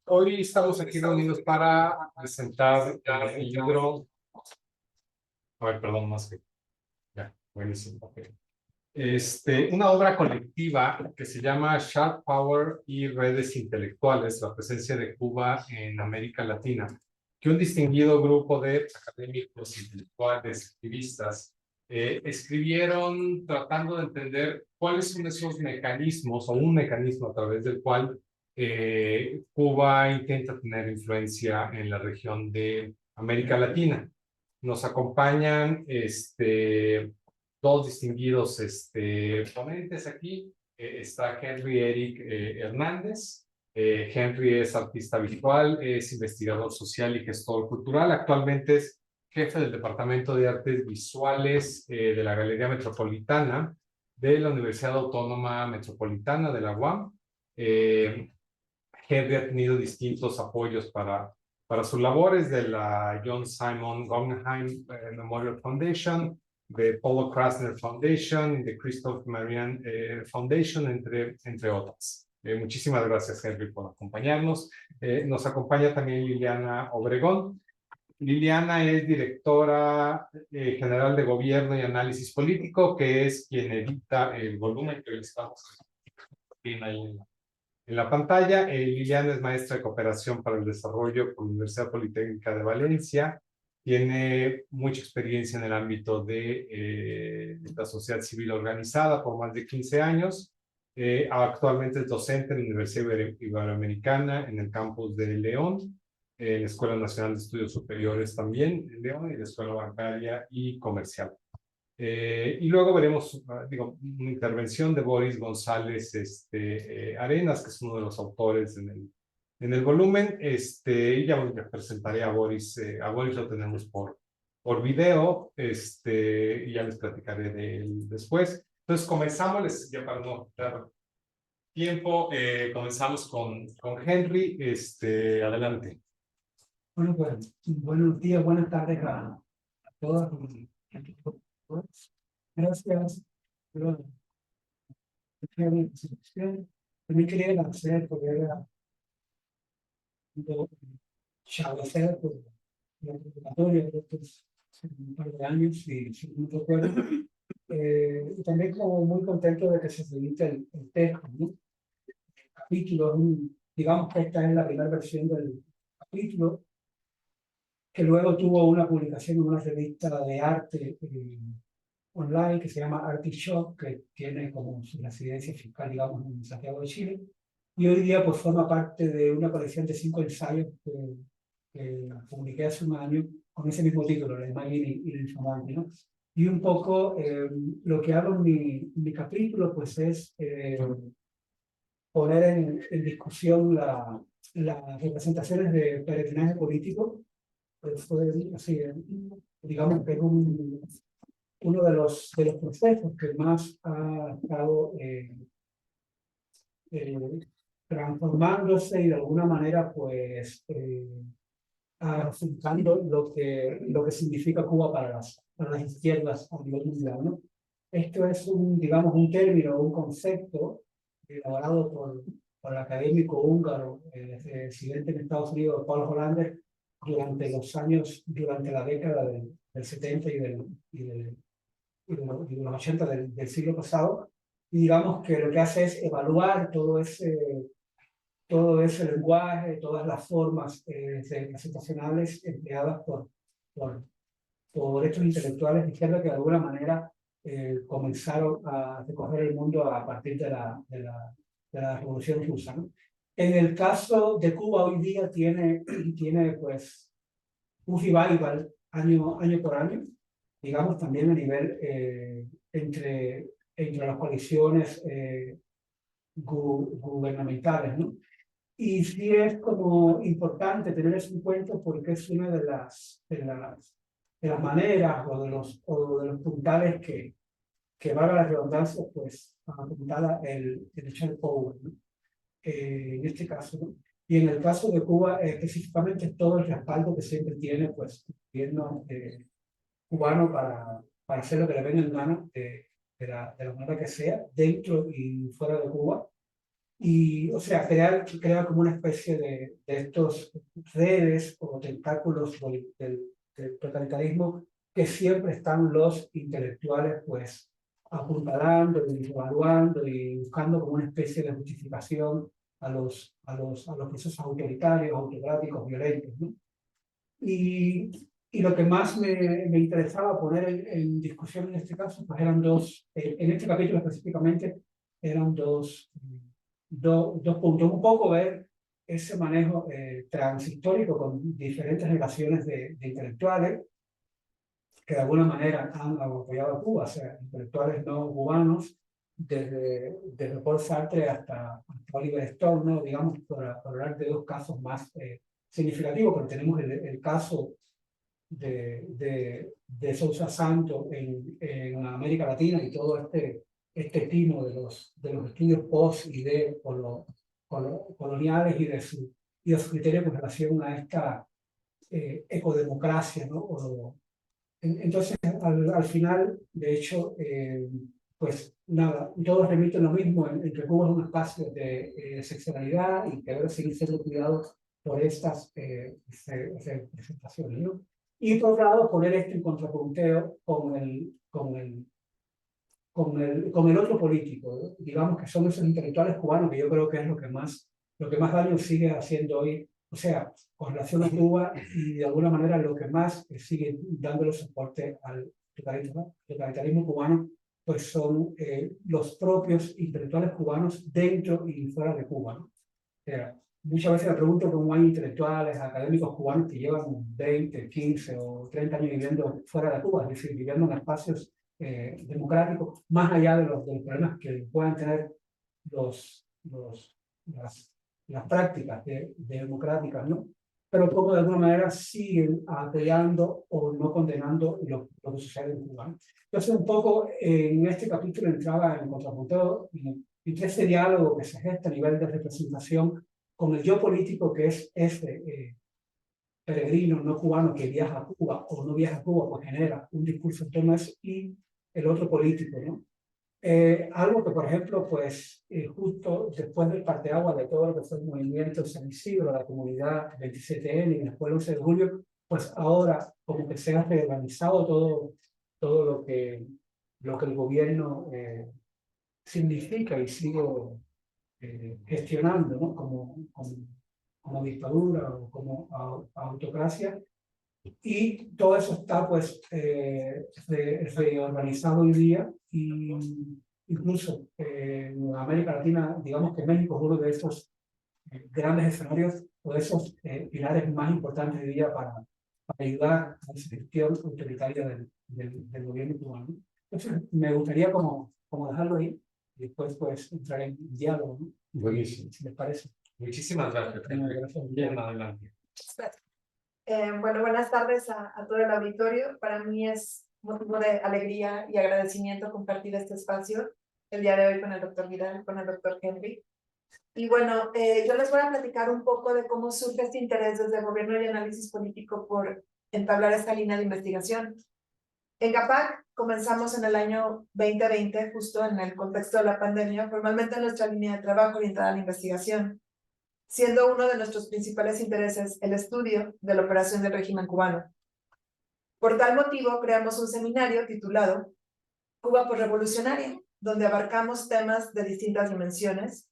Hoy estamos aquí reunidos para presentar el libro. A ver, perdón, más que. Ya, buenísimo. Okay. Una obra colectiva que se llama Sharp Power y Redes Intelectuales, la presencia de Cuba en América Latina, que un distinguido grupo de académicos, intelectuales, activistas, escribieron tratando de entender cuáles son esos mecanismos o un mecanismo a través del cual Cuba intenta tener influencia en la región de América Latina. Nos acompañan dos distinguidos ponentes aquí. Está Henry Eric Hernández. Henry es artista visual, es investigador social y gestor cultural. Actualmente es jefe del Departamento de Artes Visuales de la Galería Metropolitana de la Universidad Autónoma Metropolitana de la UAM. Henry ha tenido distintos apoyos para sus labores de la John Simon Guggenheim Memorial Foundation, de Paulo Krasner Foundation, de Christoph Marian Foundation, entre otras. Muchísimas gracias, Henry, por acompañarnos. Nos acompaña también Liliana Obregón. Liliana es directora general de Gobierno y Análisis Político, que es quien edita el volumen que hoy estamos viendo en la pantalla. Liliana es maestra de Cooperación para el Desarrollo por la Universidad Politécnica de Valencia. Tiene mucha experiencia en el ámbito de la sociedad civil organizada por más de 15 años. Actualmente es docente en la Universidad Iberoamericana en el campus de León, en la Escuela Nacional de Estudios Superiores también en León y la Escuela Bancaria y Comercial. Y luego veremos, una intervención de Boris González Arenas, que es uno de los autores en el volumen. Y ya les presentaré a Boris. A Boris lo tenemos por video, y ya les platicaré de él después. Entonces comenzamos, ya para no dar tiempo, comenzamos con Henry. Adelante. Bueno, pues buenos días, buenas tardes a todas. Gracias por la presentación. También quería agradecer por haber establecer la convocatoria de estos un par de años, si no recuerdo. Y también como muy contento de que se edite el texto, ¿no? El capítulo, digamos que esta es la primera versión del capítulo, que luego tuvo una publicación en una revista de arte online que se llama Artichoke, que tiene como su residencia fiscal, digamos, en Santiago de Chile. Y hoy día pues forma parte de una colección de 5 ensayos que publiqué hace un año con ese mismo título, La imagen y el infamante, ¿no? Y un poco lo que hago en mi capítulo pues es poner en discusión las representaciones de peregrinaje político. Fue así, digamos que es uno de los procesos que más ha estado transformándose y de alguna manera pues afincando lo que significa Cuba para las izquierdas a nivel mundial, ¿no? Esto es digamos, un término, un concepto elaborado por el académico húngaro, residente en Estados Unidos, Paul Hollander, durante la década del 70 y de los 80 del siglo pasado. Y digamos que lo que hace es evaluar todo ese lenguaje, todas las formas representacionales empleadas por estos intelectuales de izquierda que de alguna manera comenzaron a recorrer el mundo a partir de la Revolución Rusa, ¿no? En el caso de Cuba hoy día tiene pues un revival año por año, digamos también a nivel entre las coaliciones gubernamentales, ¿no? Y sí es como importante tener eso en cuenta porque es una de las maneras o de los puntales que valga la redundancia, pues apuntada el Sharp Power, ¿no? En este caso, ¿no? Y en el caso de Cuba, específicamente todo el respaldo que siempre tiene pues, el gobierno cubano para hacer lo que le venga en gana de la manera que sea, dentro y fuera de Cuba. Y, o sea, crear como una especie de estos redes o tentáculos del totalitarismo que siempre están los intelectuales, pues, apuntalando y evaluando y buscando como una especie de justificación a los procesos autoritarios, autocráticos, violentos, ¿no? Y lo que más me interesaba poner en discusión en este caso, pues eran en este capítulo específicamente, eran dos puntos. Un poco ver ese manejo transhistórico con diferentes generaciones de intelectuales que de alguna manera han apoyado a Cuba, o sea, intelectuales no cubanos, desde Paul Sartre hasta Oliver Stone, ¿no? Digamos, por hablar de dos casos más significativos, pero tenemos el caso de Sousa Santos en América Latina y todo este timo de los estudios post y de coloniales y de su criterio con relación a esta ecodemocracia, ¿no? Entonces, al final, de hecho, pues nada, todos remiten lo mismo, en que Cuba es un espacio de excepcionalidad y que debe seguir siendo cuidado por estas presentaciones, ¿no? Y por otro lado, poner esto en contrapunteo con el otro político, ¿no? Digamos que son esos intelectuales cubanos, que yo creo que es lo que más daño sigue haciendo hoy, o sea, con relación a Cuba y de alguna manera lo que más sigue dándole soporte al totalitarismo cubano, pues son los propios intelectuales cubanos dentro y fuera de Cuba, ¿no? Muchas veces me pregunto cómo hay intelectuales, académicos cubanos que llevan 20, 15 o 30 años viviendo fuera de Cuba, es decir, viviendo en espacios democráticos, más allá de los problemas que puedan tener los, los, las, las prácticas democráticas, ¿no? Pero como de alguna manera siguen apoyando o no condenando lo que sucede en Cuba, ¿no? Entonces, un poco en este capítulo entraba en contrapunto y ese diálogo que se gesta a nivel de representación con el yo político que es este peregrino no cubano que viaja a Cuba o no viaja a Cuba, pues genera un discurso en torno a eso, y el otro político, ¿no? Algo que, por ejemplo, pues justo después del parteaguas de todo lo que fue el movimiento San Isidro, la comunidad 27N y después el 11 de julio, pues ahora como que se ha reorganizado todo lo que el gobierno significa y sigue gestionando, ¿no? Como dictadura o como autocracia. Y todo eso está pues reorganizado hoy día y incluso en América Latina, digamos que México es uno de esos grandes escenarios o de esos pilares más importantes hoy día para ayudar a esa gestión autoritaria del gobierno cubano. Entonces me gustaría como dejarlo ahí y después pues entrar en diálogo, ¿no? Buenísimo. Si les parece. Muchísimas gracias. Gracias. Bien, adelante. Bueno, buenas tardes a todo el auditorio. Para mí es motivo de alegría y agradecimiento compartir este espacio el día de hoy con el doctor Vidal, con el doctor Henry. Y bueno, yo les voy a platicar un poco de cómo surge este interés desde el Gobierno y Análisis Político por entablar esta línea de investigación. En CAPAC comenzamos en el año 2020, justo en el contexto de la pandemia, formalmente nuestra línea de trabajo orientada a la investigación, siendo uno de nuestros principales intereses el estudio de la operación del régimen cubano. Por tal motivo, creamos un seminario titulado Cuba Posrevolucionaria, donde abarcamos temas de distintas dimensiones,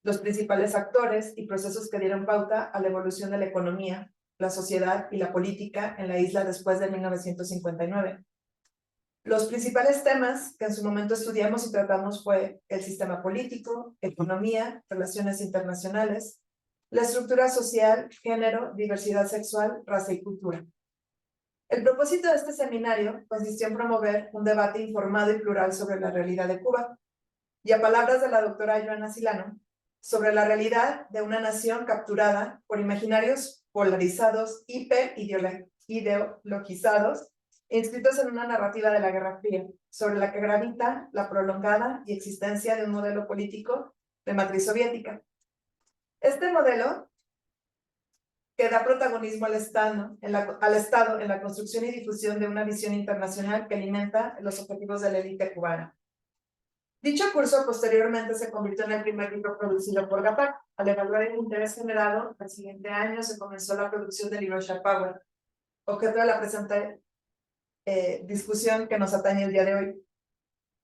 los principales actores y procesos que dieron pauta a la evolución de la economía, la sociedad y la política en la isla después de 1959. Los principales temas que en su momento estudiamos y tratamos fue el sistema político, economía, relaciones internacionales, la estructura social, género, diversidad sexual, raza y cultura. El propósito de este seminario consistió en promover un debate informado y plural sobre la realidad de Cuba, y a palabras de la doctora Joana Silano, sobre la realidad de una nación capturada por imaginarios polarizados, hiperideologizados, inscritos en una narrativa de la Guerra Fría, sobre la que gravita la prolongada y existencia de un modelo político de matriz soviética. Este modelo que da protagonismo al Estado en la construcción y difusión de una visión internacional que alimenta los objetivos de la élite cubana. Dicho curso posteriormente se convirtió en el primer libro producido por GAPAC. Al evaluar el interés generado, el siguiente año se comenzó la producción del libro Sharp Power, objeto de la presente discusión que nos atañe el día de hoy,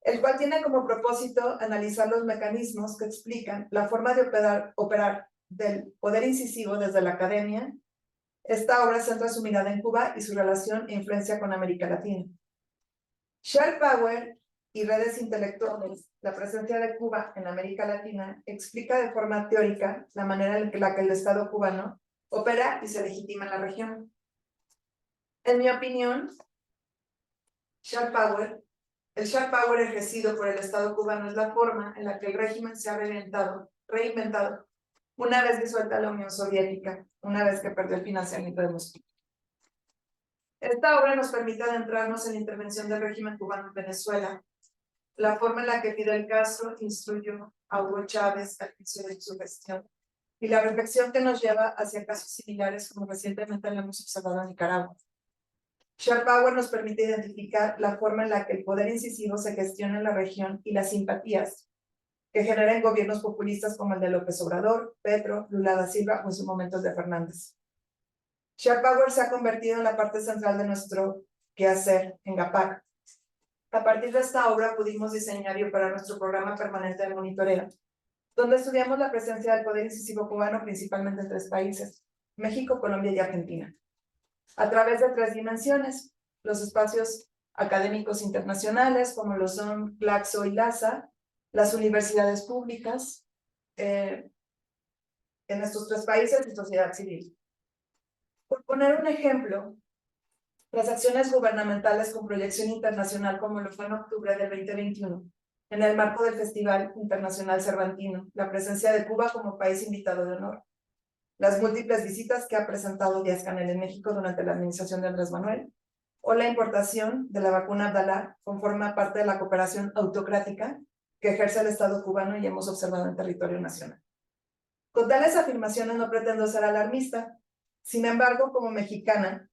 el cual tiene como propósito analizar los mecanismos que explican la forma de operar del poder incisivo desde la academia. Esta obra centra su mirada en Cuba y su relación e influencia con América Latina. Sharp Power y redes intelectuales, la presencia de Cuba en América Latina, explica de forma teórica la manera en la que el Estado cubano opera y se legitima en la región. En mi opinión, el Sharp Power ejercido por el Estado cubano es la forma en la que el régimen se ha reinventado una vez disuelta la Unión Soviética, una vez que perdió el financiamiento de Moscú. Esta obra nos permite adentrarnos en la intervención del régimen cubano en Venezuela, la forma en la que Fidel Castro instruyó a Hugo Chávez al inicio de su gestión, y la reflexión que nos lleva hacia casos similares como recientemente lo hemos observado en Nicaragua. Sharp Power nos permite identificar la forma en la que el poder incisivo se gestiona en la región y las simpatías que generan gobiernos populistas como el de López Obrador, Petro, Lula da Silva o en su momento el de Fernández. Sharp Power se ha convertido en la parte central de nuestro quehacer en GAPAC. A partir de esta obra pudimos diseñar y operar nuestro programa permanente de monitoreo, donde estudiamos la presencia del poder incisivo cubano principalmente en 3 países, México, Colombia y Argentina, a través de 3 dimensiones: los espacios académicos internacionales, como lo son Claxo y LASA, las universidades públicas en estos 3 países y sociedad civil. Por poner un ejemplo, las acciones gubernamentales con proyección internacional, como lo fue en octubre del 2021, en el marco del Festival Internacional Cervantino, la presencia de Cuba como país invitado de honor, las múltiples visitas que ha presentado Díaz-Canel en México durante la administración de Andrés Manuel, o la importación de la vacuna Abdalá, conforma parte de la cooperación autocrática que ejerce el Estado cubano y hemos observado en territorio nacional. Con tales afirmaciones no pretendo ser alarmista, sin embargo, como mexicana,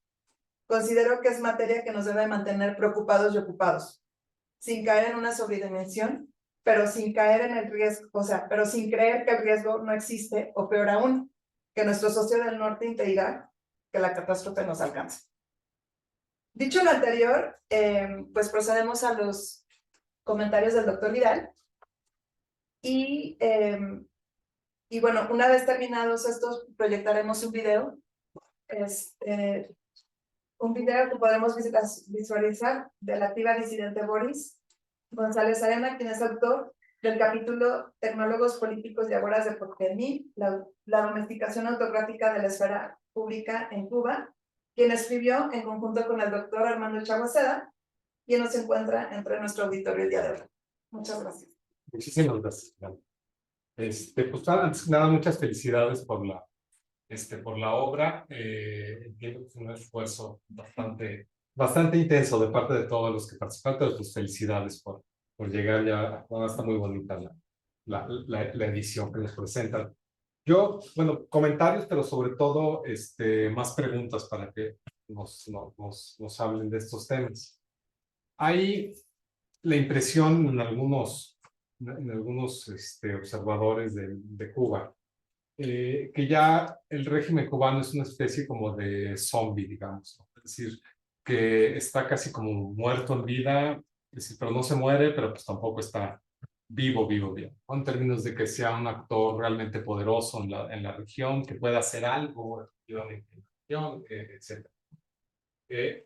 considero que es materia que nos debe mantener preocupados y ocupados, sin caer en una sobredimensión, pero sin caer en el riesgo, pero sin creer que el riesgo no existe, o peor aún, que nuestro socio del norte impedirá que la catástrofe nos alcance. Dicho lo anterior, pues procedemos a los comentarios del doctor Vidal. Y bueno, una vez terminados estos, proyectaremos un video. Un video que podemos visualizar de la activa disidente Boris González Arena, quien es autor del capítulo Tecnólogos Políticos y Agoras de Portemí, la domesticación autocrática de la esfera pública en Cuba, quien escribió en conjunto con el doctor Armando Chaguaceda, quien nos encuentra entre nuestro auditorio el día de hoy. Muchas gracias. Muchísimas gracias. Pues antes que nada, muchas felicidades por la obra. Entiendo que es un esfuerzo bastante intenso de parte de todos los que participaron. Entonces, pues felicidades por llegar ya. Bueno, está muy bonita la edición que nos presentan. Yo, bueno, comentarios, pero sobre todo más preguntas para que nos hablen de estos temas. Hay la impresión en algunos observadores de Cuba, que ya el régimen cubano es una especie como de zombie, digamos, ¿no? Es decir, que está casi como muerto en vida, es decir, pero no se muere, pero pues tampoco está vivo, ¿no? En términos de que sea un actor realmente poderoso en la región, que pueda hacer algo, etc.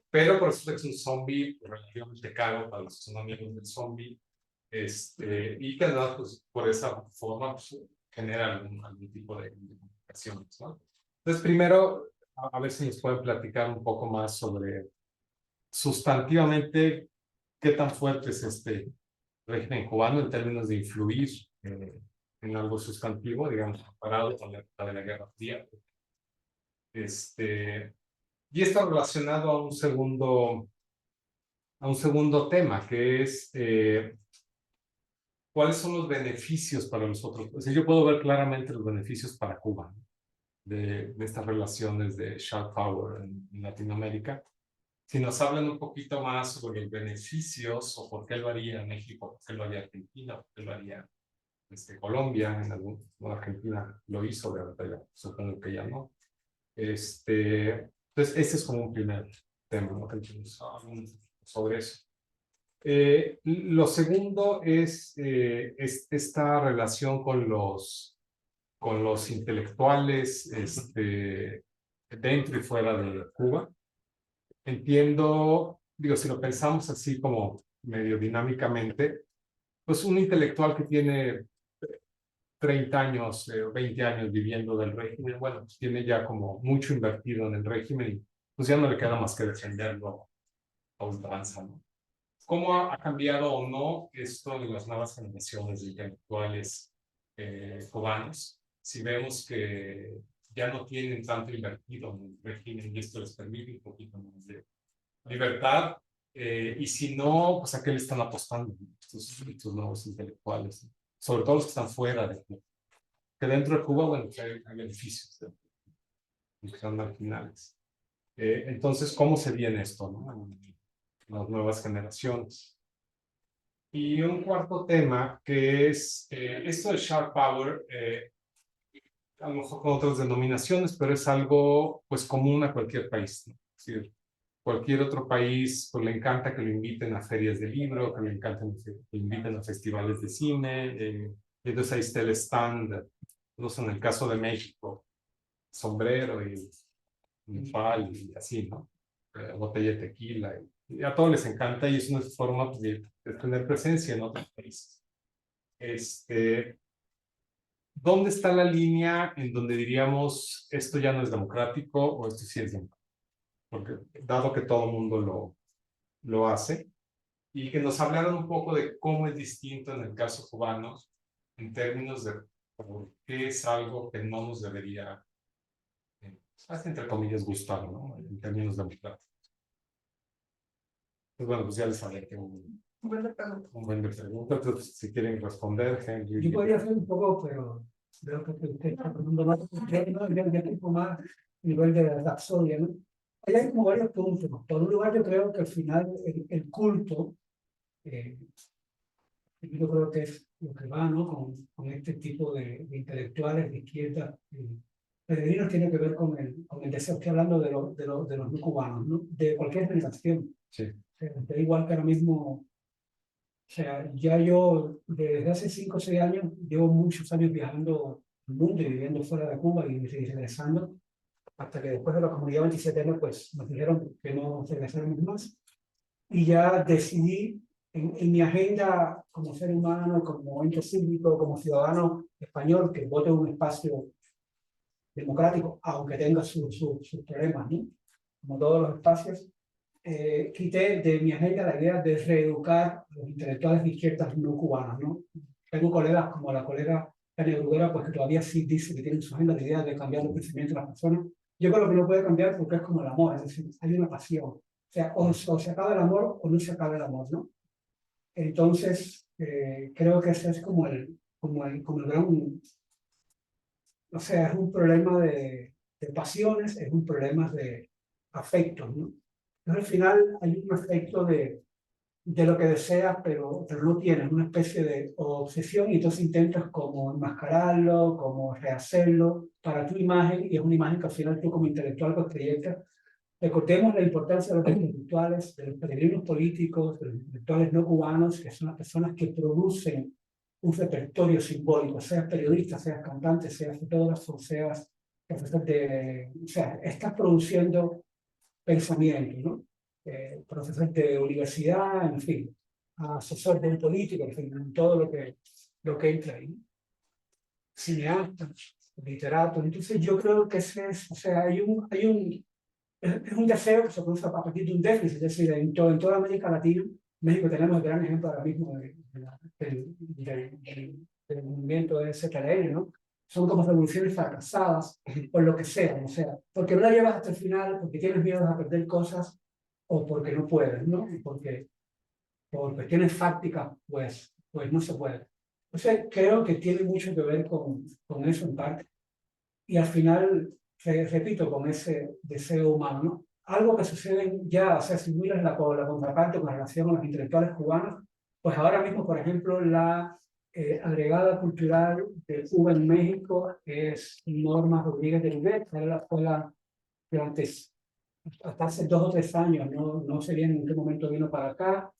Pero por eso es un zombie relativamente caro para los que son amigos del zombie, y que además, pues, por esa forma, pues, genera algún tipo de comunicaciones, ¿no? Entonces, primero, a ver si nos pueden platicar un poco más sobre sustantivamente qué tan fuerte es este régimen cubano en términos de influir en algo sustantivo, digamos, comparado con la época de la Guerra Fría. Y esto relacionado a un segundo tema, que es cuáles son los beneficios para nosotros. O sea, yo puedo ver claramente los beneficios para Cuba, ¿no? de estas relaciones de Sharp Power en Latinoamérica, si nos hablan un poquito más sobre los beneficios o por qué lo haría México, por qué lo haría Argentina, por qué lo haría Colombia, bueno, Argentina lo hizo, de verdad, ya, supongo que ya no. Entonces, ese es como un primer tema, ¿no? Que nos hablan sobre eso. Lo segundo es esta relación con los intelectuales dentro y fuera de Cuba. Entiendo, digo, si lo pensamos así como medio dinámicamente, pues un intelectual que tiene 30 años, 20 años viviendo del régimen, bueno, pues tiene ya como mucho invertido en el régimen y pues ya no le queda más que defenderlo a ultranza, ¿no? ¿Cómo ha cambiado o no esto en las nuevas generaciones de intelectuales cubanos? Si vemos que ya no tienen tanto invertido en el régimen y esto les permite un poquito más de libertad, y si no, pues a qué le están apostando estos nuevos intelectuales, sobre todo los que están fuera de Cuba. Que dentro de Cuba, bueno, hay beneficios, que son marginales. Entonces, ¿cómo se viene esto, no? Las nuevas generaciones. Y un cuarto tema que es esto de Sharp Power, a lo mejor con otras denominaciones, pero es algo pues común a cualquier país, ¿no? Es decir, cualquier otro país pues le encanta que lo inviten a ferias de libro, que le encanten que lo inviten a festivales de cine, y entonces ahí está el stand, no sé, en el caso de México, sombrero y un pal y así, ¿no? Botella de tequila. Y a todos les encanta y es una forma pues, de tener presencia en otros países. ¿Dónde está la línea en donde diríamos esto ya no es democrático o esto sí es democrático? Porque dado que todo el mundo lo hace, y que nos hablaron un poco de cómo es distinto en el caso cubano en términos de por qué es algo que no nos debería, hasta entre comillas, gustar, ¿no? En términos democráticos. Pues bueno, pues ya les hablé que Buena pregunta. un buen de preguntas. Entonces, si quieren responder, Henry. Yo podría hacer un poco, pero veo que usted está poniendo más, yo tipo más nivel de rapsodia, ¿no? Ahí hay como varios puntos. Por un lugar, yo creo que al final el culto, eh, yo creo que es lo que va, ¿no? Con este tipo de intelectuales de izquierda. Peregrinos tiene que ver con el deseo, estoy hablando de los no cubanos, ¿no? De cualquier generación. Sí. Da igual que ahora mismo, o sea, ya yo desde hace 5 o 6 años llevo muchos años viajando al mundo y viviendo fuera de Cuba y regresando, hasta que después de la comunidad 27 pues nos dijeron que no regresáramos más. Y ya decidí en mi agenda como ser humano, como ente cívico, como ciudadano español, que vote en un espacio democrático, aunque tenga sus problemas, ¿no? Como todos los espacios. Quité de mi agenda la idea de reeducar a los intelectuales de izquierdas no cubanas, ¿no? Tengo colegas como la colega Tania Bruguera, pues que todavía sí dice que tienen su agenda la idea de cambiar el pensamiento de las personas. Yo creo que no puede cambiar porque es como el amor, es decir, hay una pasión. O sea, o se acaba el amor o no se acaba el amor, ¿no? Entonces, creo que ese es como el gran, o sea, es un problema de pasiones, es un problema de afectos, ¿no? Entonces, al final hay un afecto de lo que deseas, pero no tienes una especie de obsesión y entonces intentas como enmascararlo, como rehacerlo para tu imagen y es una imagen que al final tú como intelectual pues proyectas. Recordemos la importancia de los intelectuales, de los peregrinos políticos, de los intelectuales no cubanos, que son las personas que producen un repertorio simbólico, seas periodista, seas cantante, seas fotógrafo, seas profesor o sea, estás produciendo pensamiento, ¿no? Profesor de universidad, en fin, asesor de un político, en fin, todo lo que entra ahí. Cineastas, literatos. Entonces yo creo que ese es, o sea, es un deseo que se produce a partir de un déficit, es decir, en toda América Latina, México tenemos el gran ejemplo ahora mismo del movimiento de ZLN, ¿no? Son como revoluciones fracasadas, por lo que sea, o sea, porque no la llevas hasta el final, porque tienes miedo a perder cosas, o porque no puedes, ¿no? Porque por cuestiones fácticas, pues no se puede. O sea, creo que tiene mucho que ver con eso en parte. Y al final, repito, con ese deseo humano, ¿no? algo que sucede ya, o sea, si miras la contraparte con relación a los intelectuales cubanos, pues ahora mismo, por ejemplo, la agregada cultural de Cuba en México es Norma Rodríguez de Rivera, que era la escuela que antes, hasta hace 2 o 3 años, no sé bien en qué momento vino para acá,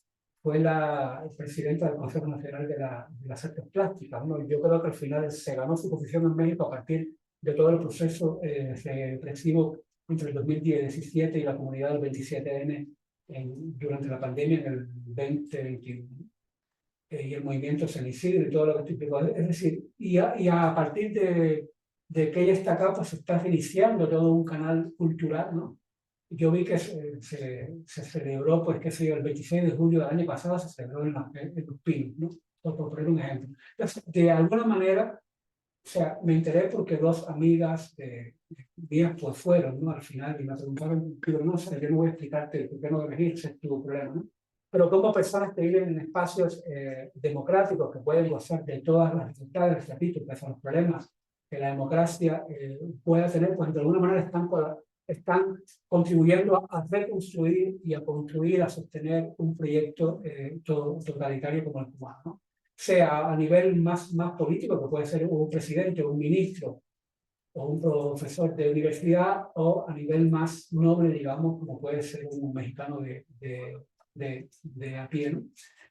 fue la presidenta del Consejo Nacional de las Artes Plásticas, ¿no? Yo creo que al final se ganó su posición en México a partir de todo el proceso represivo entre el 2017 y la comunidad del 27N durante la pandemia en el 2021. Y el movimiento San Isidro y todo lo que explicó. Es decir, y a partir de que ella está acá, pues se está iniciando todo un canal cultural, ¿no? Yo vi que se celebró, pues, qué sé yo, el 26 de julio del año pasado se celebró en Los Pinos, ¿no? Por poner un ejemplo. Entonces, de alguna manera, o sea, me enteré porque 2 amigas mías pues fueron, ¿no? Al final, y me preguntaron, pero no sé, yo no voy a explicarte por qué no debes ir, ese es tu problema, ¿no? Pero como personas que viven en espacios democráticos, que pueden gozar de todas las libertades, repito, que son los problemas que la democracia pueda tener, pues de alguna manera están contribuyendo a reconstruir y a construir, a sostener un proyecto totalitario como el cubano, ¿no? Sea a nivel más político, que puede ser un presidente, un ministro o un profesor de universidad, o a nivel más noble, digamos, como puede ser un mexicano de a pie, ¿no?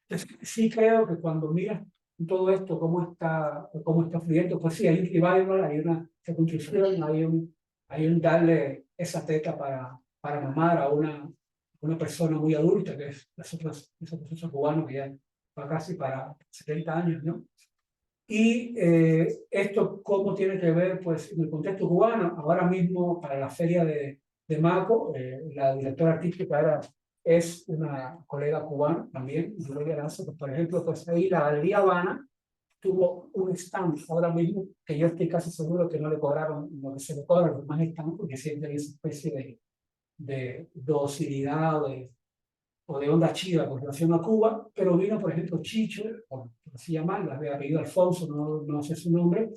Entonces, sí creo que cuando miras todo esto, cómo está fluyendo, pues sí, hay un revival, hay una reconstrucción, hay un darle esa teta para mamar a una persona muy adulta, que es ese proceso cubano que ya va casi para 70 años, ¿no? Y esto, ¿cómo tiene que ver? Pues en el contexto cubano, ahora mismo para la feria de Maco, la directora artística es una colega cubana también, Gloria Lazo, pues, por ejemplo, pues ahí la Galería Habana tuvo un stand ahora mismo, que yo estoy casi seguro que no le cobraron lo que se le cobra a los demás stands, porque siempre hay esa especie de docilidad o de onda chiva con relación a Cuba, pero vino, por ejemplo, Chicho, o así llamarla, de apellido Alfonso, no sé su nombre,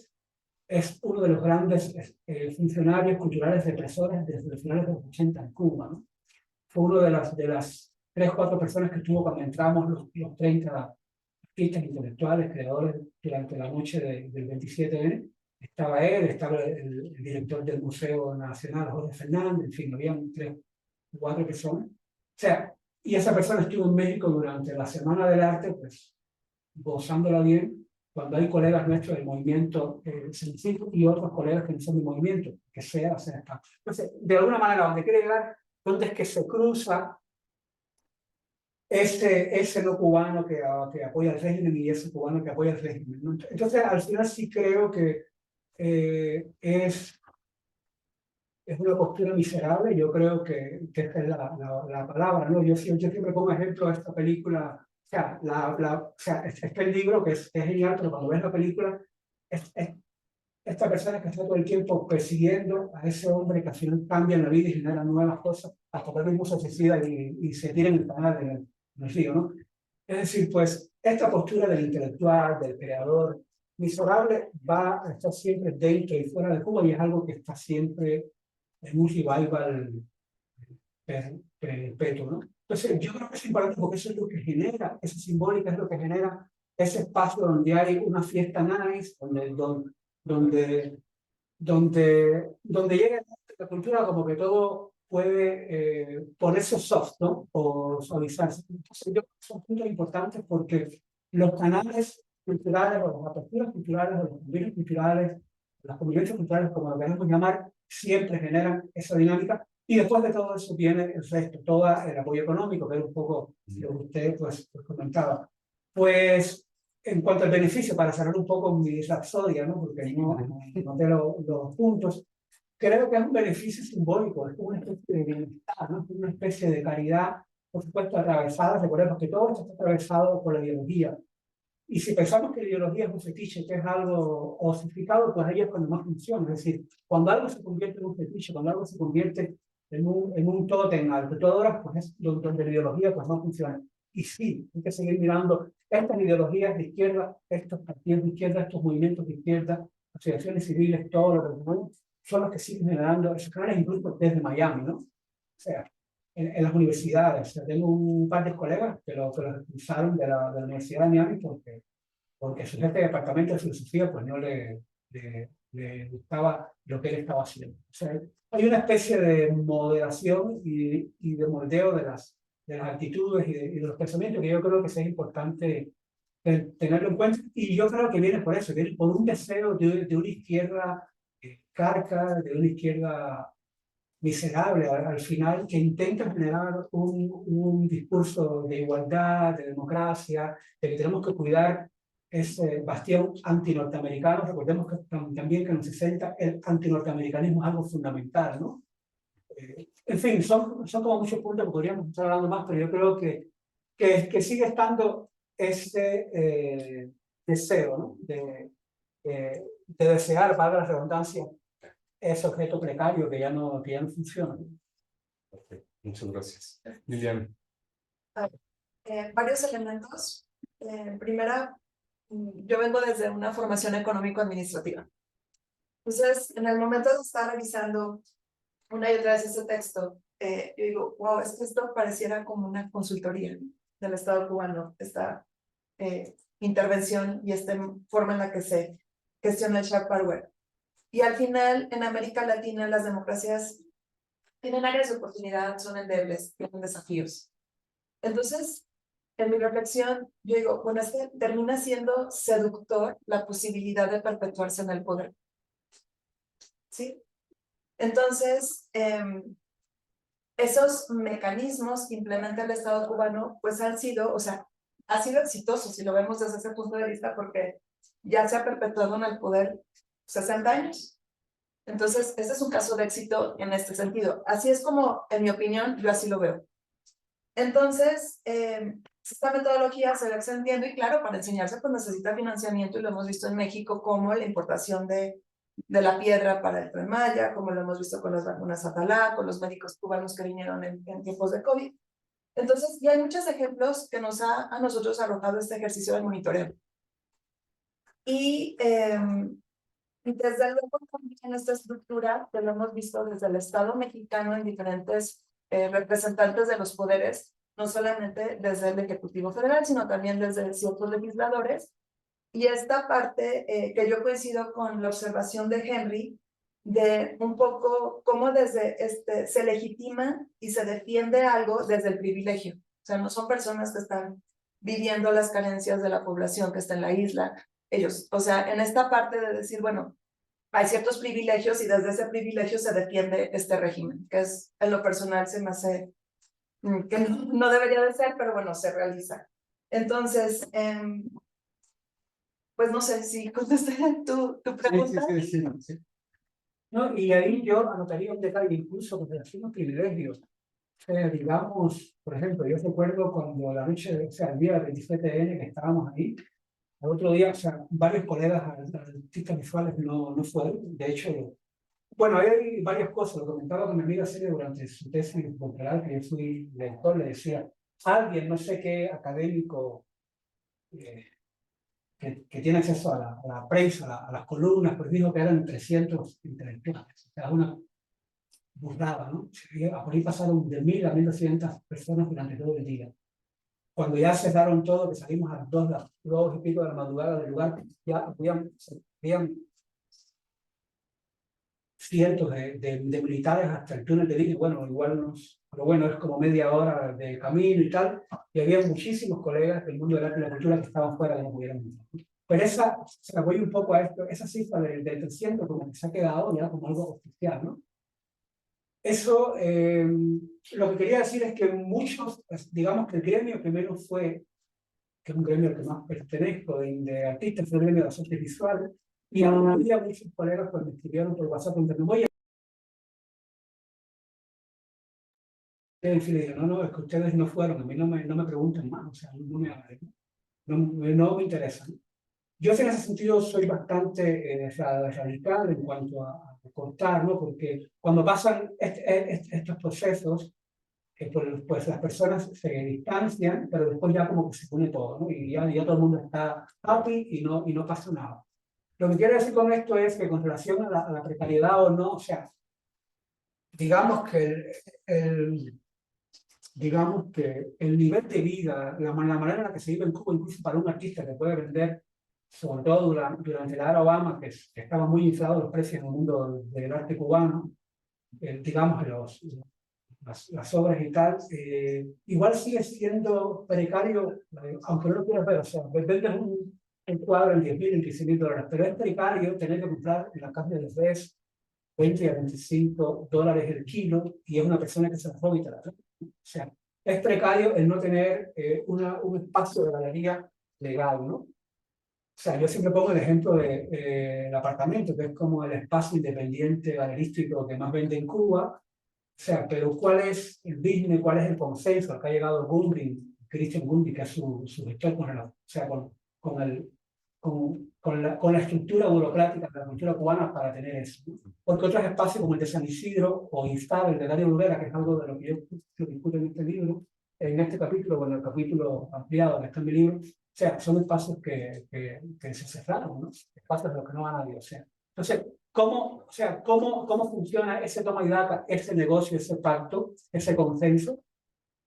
es uno de los grandes funcionarios culturales represores desde los finales de los 80 en Cuba, ¿no? Fue uno de las 3 o 4 personas que estuvo cuando entramos los 30 artistas intelectuales, creadores durante la noche del 27N. Estaba él, estaba el director del Museo Nacional, Jorge Fernández, en fin, habían 3 o 4 personas. O sea, y esa persona estuvo en México durante la Semana del Arte, pues gozándola bien, cuando hay colegas nuestros del movimiento científico y otros colegas que no son del movimiento, que sea, está. Entonces, de alguna manera, donde quiere llegar, donde es que se cruza ese no cubano que apoya el régimen y ese cubano que apoya el régimen, ¿no? Entonces, al final sí creo que es una postura miserable. Yo creo que esta es la palabra, ¿no? Yo siempre pongo ejemplo de esta película, o sea, o sea, el libro que es genial, pero cuando ves la película, es esta persona que está todo el tiempo persiguiendo a ese hombre que al final cambia la vida y genera nuevas cosas, hasta que él mismo se suicida y se tira en el canal del río, ¿no? Es decir, pues esta postura del intelectual, del creador, miserable, va a estar siempre dentro y fuera de Cuba, y es algo que está siempre en un revival perpetuo, ¿no? Entonces, yo creo que es importante porque eso es lo que genera, esa simbólica es lo que genera ese espacio donde hay una fiesta nice, donde llega la cultura, como que todo puede ponerse soft, ¿no? O suavizarse. Entonces, yo creo que son puntos importantes porque los canales culturales, o las aperturas culturales, o los convenios culturales, las convivencias culturales, como lo queremos llamar, siempre generan esa dinámica. Y después de todo eso viene el resto, todo el apoyo económico, que es un poco lo que usted pues comentaba. Pues en cuanto al beneficio, para cerrar un poco mi rapsodia, ¿no? Porque no te los puntos, creo que es un beneficio simbólico, es una especie de bienestar, ¿no? Es una especie de caridad, por supuesto, atravesada. Recordemos que todo esto está atravesado por la ideología. Y si pensamos que la ideología es un fetiche, que es algo osificado, pues ahí es cuando más funciona. Es decir, cuando algo se convierte en un fetiche, cuando algo se convierte en un tótem al que tú adoras, pues es donde la ideología pues no funciona. Y sí, hay que seguir mirando estas ideologías de izquierda, estos partidos de izquierda, estos movimientos de izquierda, asociaciones civiles, todo lo que son los que siguen generando esos canales, incluso desde Miami, ¿no? sea, en las universidades. O sea, tengo un par de colegas que los expulsaron de la Universidad de Miami porque su jefe de departamento de filosofía pues no le gustaba lo que él estaba haciendo. O sea, hay una especie de moderación y de moldeo de las actitudes y de los pensamientos que yo creo que es importante tenerlo en cuenta, y yo creo que viene por eso, viene por un deseo de una izquierda carca, de una izquierda miserable al final, que intenta generar un discurso de igualdad, de democracia, de que tenemos que cuidar ese bastión antinorteamericano. Recordemos que también que en los 60 el antinorteamericanismo es algo fundamental, ¿no? En fin, son como muchos puntos que podríamos estar hablando más, pero yo creo que sigue estando ese deseo, ¿no? De desear, valga la redundancia, ese objeto precario que ya no funciona. Perfecto. Muchas gracias. Liliana. Varios elementos. Primera, yo vengo desde una formación económico-administrativa. Entonces, en el momento de estar revisando una y otra vez ese texto, yo digo, wow, es que esto pareciera como una consultoría del Estado cubano, esta intervención y esta forma en la que se gestiona el shareware. Y al final, en América Latina, las democracias tienen áreas de oportunidad, son endebles, tienen desafíos. Entonces, en mi reflexión, yo digo, bueno, es que termina siendo seductor la posibilidad de perpetuarse en el poder. ¿Sí? Entonces, esos mecanismos que implementa el Estado cubano, pues han sido, o sea, ha sido exitoso, si lo vemos desde ese punto de vista, porque ya se ha perpetuado en el poder 60 años. Entonces, este es un caso de éxito en este sentido. Así es como, en mi opinión, yo así lo veo. Entonces, esta metodología se va extendiendo y claro, para enseñarse pues necesita financiamiento y lo hemos visto en México como la importación de la piedra para el Tren Maya, como lo hemos visto con las vacunas Atalá, con los médicos cubanos que vinieron en tiempos de COVID. Entonces, y hay muchos ejemplos que nos ha a nosotros arrojado este ejercicio de monitoreo. Y desde luego también esta estructura que lo hemos visto desde el Estado mexicano en diferentes representantes de los poderes, no solamente desde el Ejecutivo Federal, sino también desde ciertos legisladores. Y esta parte que yo coincido con la observación de Henry, de un poco cómo desde se legitima y se defiende algo desde el privilegio. O sea, no son personas que están viviendo las carencias de la población que está en la isla. Ellos, o sea, en esta parte de decir, bueno, hay ciertos privilegios y desde ese privilegio se defiende este régimen, que es, en lo personal, se me hace que no debería de ser, pero bueno, se realiza. Entonces, pues no sé si contesté tu pregunta. Sí. No, y ahí yo anotaría un detalle incluso con relación a privilegios. Digamos, por ejemplo, yo recuerdo cuando la noche, o sea, el día del 27N que estábamos ahí, el otro día, o sea, varios colegas artistas visuales no fueron. De hecho, bueno, hay varias cosas. Lo comentaba con mi amiga Celia durante su tesis doctoral, que yo fui lector, le decía, alguien, no sé qué académico, que tiene acceso a la prensa, a las columnas, pues dijo que eran 300 intelectuales. O sea, una burrada, ¿no? Por ahí pasaron de 1000 a 1200 personas durante todo el día. Cuando ya cerraron todo, que salimos a las 2 y pico de la madrugada del lugar, ya habían cientos de militares hasta el túnel de Lille. Bueno, igual pero bueno, es como media hora de camino y tal, y había muchísimos colegas del mundo del arte y la cultura que estaban fuera de no pudieran entrar. Pero se la voy un poco a esto, esa cifra de 300 como que se ha quedado ya como algo oficial, ¿no? Eso, lo que quería decir es que muchos, digamos que el gremio primero fue, que es un gremio al que más pertenezco, de artistas, fue el gremio de las artes visuales, y había muchos colegas que me escribieron por WhatsApp diciendo, oye, no, es que ustedes no fueron, a mí no me pregunten más, o sea, no me hablen, no me interesa. Yo en ese sentido soy bastante radical en cuanto a cortar, ¿no? Porque cuando pasan estos procesos, pues las personas se distancian, pero después ya como que se pone todo, ¿no? Y ya todo el mundo está happy y no pasa nada. Lo que quiero decir con esto es que con relación a la precariedad o no, o sea, digamos que digamos que el nivel de vida, la manera en la que se vive en Cuba, incluso para un artista que puede vender, sobre todo durante la era Obama, que estaban muy inflados los precios en el mundo del arte cubano, digamos, las obras y tal, igual sigue siendo precario, aunque no lo quieras ver, o sea, vendes un cuadro en 10.000, en 15.000 dólares, pero es precario tener que comprar en la calle de Fes 20 a 25 dólares el kilo, y es una persona que se la roba y te la trae. O sea, es precario el no tener un espacio de galería legal, ¿no? O sea, yo siempre pongo el ejemplo del apartamento, que es como el espacio independiente galerístico que más vende en Cuba. O sea, pero ¿cuál es el business, cuál es el consenso al que ha llegado Gundry, Christian Gundry, que es su gestor o sea, con la estructura burocrática de la cultura cubana para tener eso, ¿no? Porque otros espacios como el de San Isidro o Instab, el de Dario Bruguera, que es algo de lo que yo discuto en este libro, en este capítulo, o en el capítulo ampliado que está en mi libro, o sea, son espacios que se cerraron, ¿no? Espacios de los que no va nadie, o sea. Entonces, ¿cómo funciona ese toma y daca, ese negocio, ese pacto, ese consenso,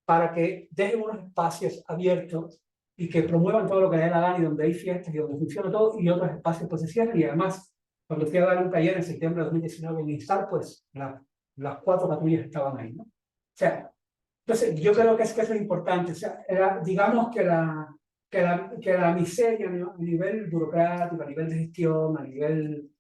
para que dejen unos espacios abiertos y que promuevan todo lo que les dé la gana y donde hay fiestas y donde funciona todo, y otros espacios pues se cierran? Y además, cuando fui a dar un taller en septiembre de 2019 en Instar, pues las 4 patrullas estaban ahí, ¿no? O sea, entonces yo creo que es lo importante, o sea, digamos que la miseria, ¿no?, a nivel burocrático, a nivel de gestión, a nivel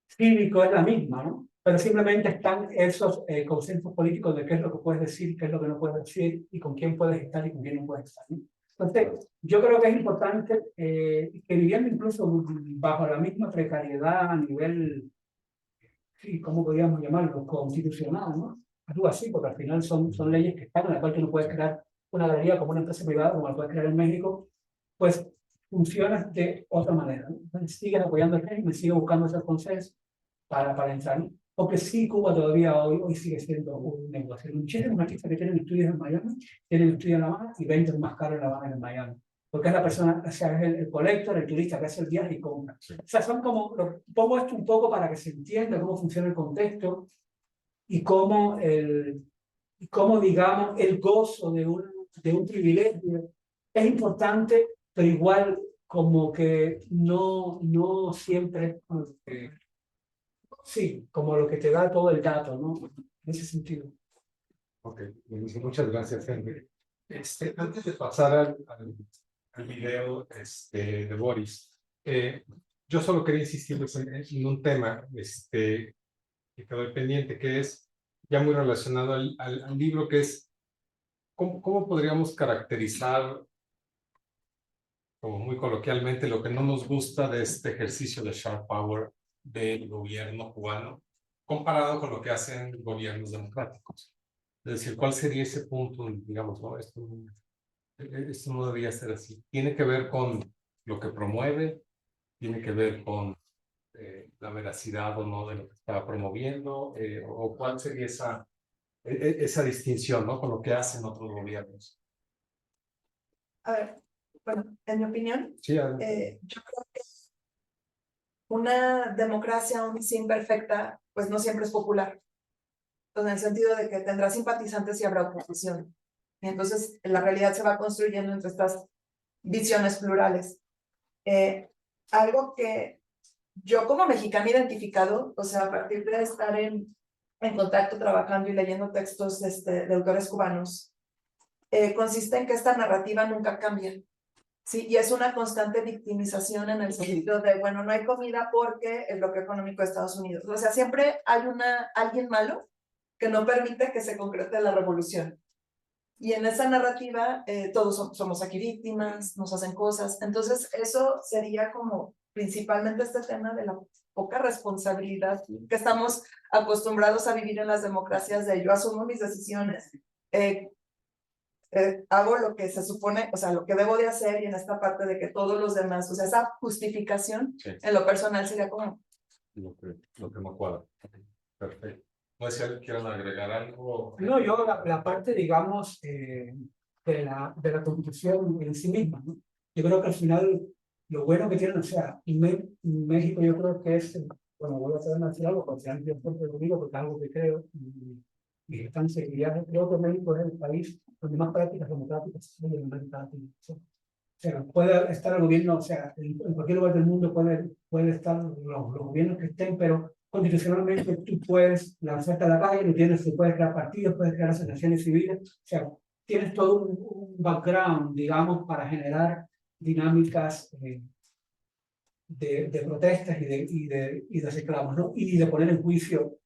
cívico es la misma, ¿no? Pero simplemente están esos consensos políticos de qué es lo que puedes decir, qué es lo que no puedes decir, y con quién puedes estar y con quién no puedes estar, ¿no? Entonces, yo creo que es importante que viviendo incluso bajo la misma precariedad a nivel, sí, ¿cómo podríamos llamarlo? Constitucional, ¿no? Algo así, porque al final son leyes que están, en las cuales tú no puedes crear una galería como una empresa privada, como la puedes crear en México, pues funciona de otra manera, ¿no? Entonces, sigues apoyando el régimen, sigues buscando esos consensos para entrar, ¿no? Porque sí, Cuba todavía hoy sigue siendo un negocio. Muchísimos artistas que tienen estudios en Miami, tienen estudios en La Habana y venden más caro en La Habana que en Miami. Porque es la persona, o sea, es el collector, el turista que hace el viaje y compra. Sí. O sea, son como, pongo esto un poco para que se entienda cómo funciona el contexto y cómo, digamos, el gozo de un privilegio es importante, pero igual como que no siempre sí, como lo que te da todo el dato, ¿no? En ese sentido. Ok, muchas gracias, Henry. Antes de pasar al video de Boris, yo solo quería insistir en un tema que quedó pendiente, que es ya muy relacionado al libro, que es ¿cómo podríamos caracterizar, como muy coloquialmente, lo que no nos gusta de este ejercicio de sharp power del gobierno cubano comparado con lo que hacen gobiernos democráticos? Es decir, ¿cuál sería ese punto, digamos, no? Esto no debería ser así. Tiene que ver con lo que promueve, tiene que ver con la veracidad o no de lo que está promoviendo, o cuál sería esa distinción, ¿no?, con lo que hacen otros gobiernos. A ver, bueno, en mi opinión, Sí, yo creo que una democracia aún si imperfecta, pues no siempre es popular. Entonces, en el sentido de que tendrá simpatizantes y habrá oposición. Y entonces, la realidad se va construyendo entre estas visiones plurales. Algo que yo como mexicana he identificado, o sea, a partir de estar en contacto, trabajando y leyendo textos de autores cubanos, consiste en que esta narrativa nunca cambia. Sí, y es una constante victimización en el sentido de, bueno, no hay comida porque el bloqueo económico de Estados Unidos. O sea, siempre hay alguien malo que no permite que se concrete la revolución. Y en esa narrativa, todos somos aquí víctimas, nos hacen cosas. Entonces, eso sería como principalmente este tema de la poca responsabilidad que estamos acostumbrados a vivir en las democracias, de yo asumo mis decisiones, hago lo que se supone, o sea, lo que debo de hacer, y en esta parte de que todos los demás, o sea, esa justificación, sí, en lo personal sería como lo que me cuadra. Perfecto. No sé si quieren agregar algo. No, yo la parte, digamos, de la Constitución en sí misma, ¿no? Yo creo que al final lo bueno que tienen, o sea, México yo creo que es bueno, voy a hacer una algo, porque antes yo siempre lo digo, porque es algo que creo, y están seguridad. Creo que México es el país donde más prácticas democráticas se hacen en América Latina. O sea, puede estar el gobierno, o sea, en cualquier lugar del mundo puede estar los gobiernos que estén, pero constitucionalmente tú puedes lanzarte a la calle, no tienes, tú puedes crear partidos, puedes crear asociaciones civiles, o sea, tienes todo un background, digamos, para generar dinámicas de protestas y de reclamos, ¿no? Y de poner en juicio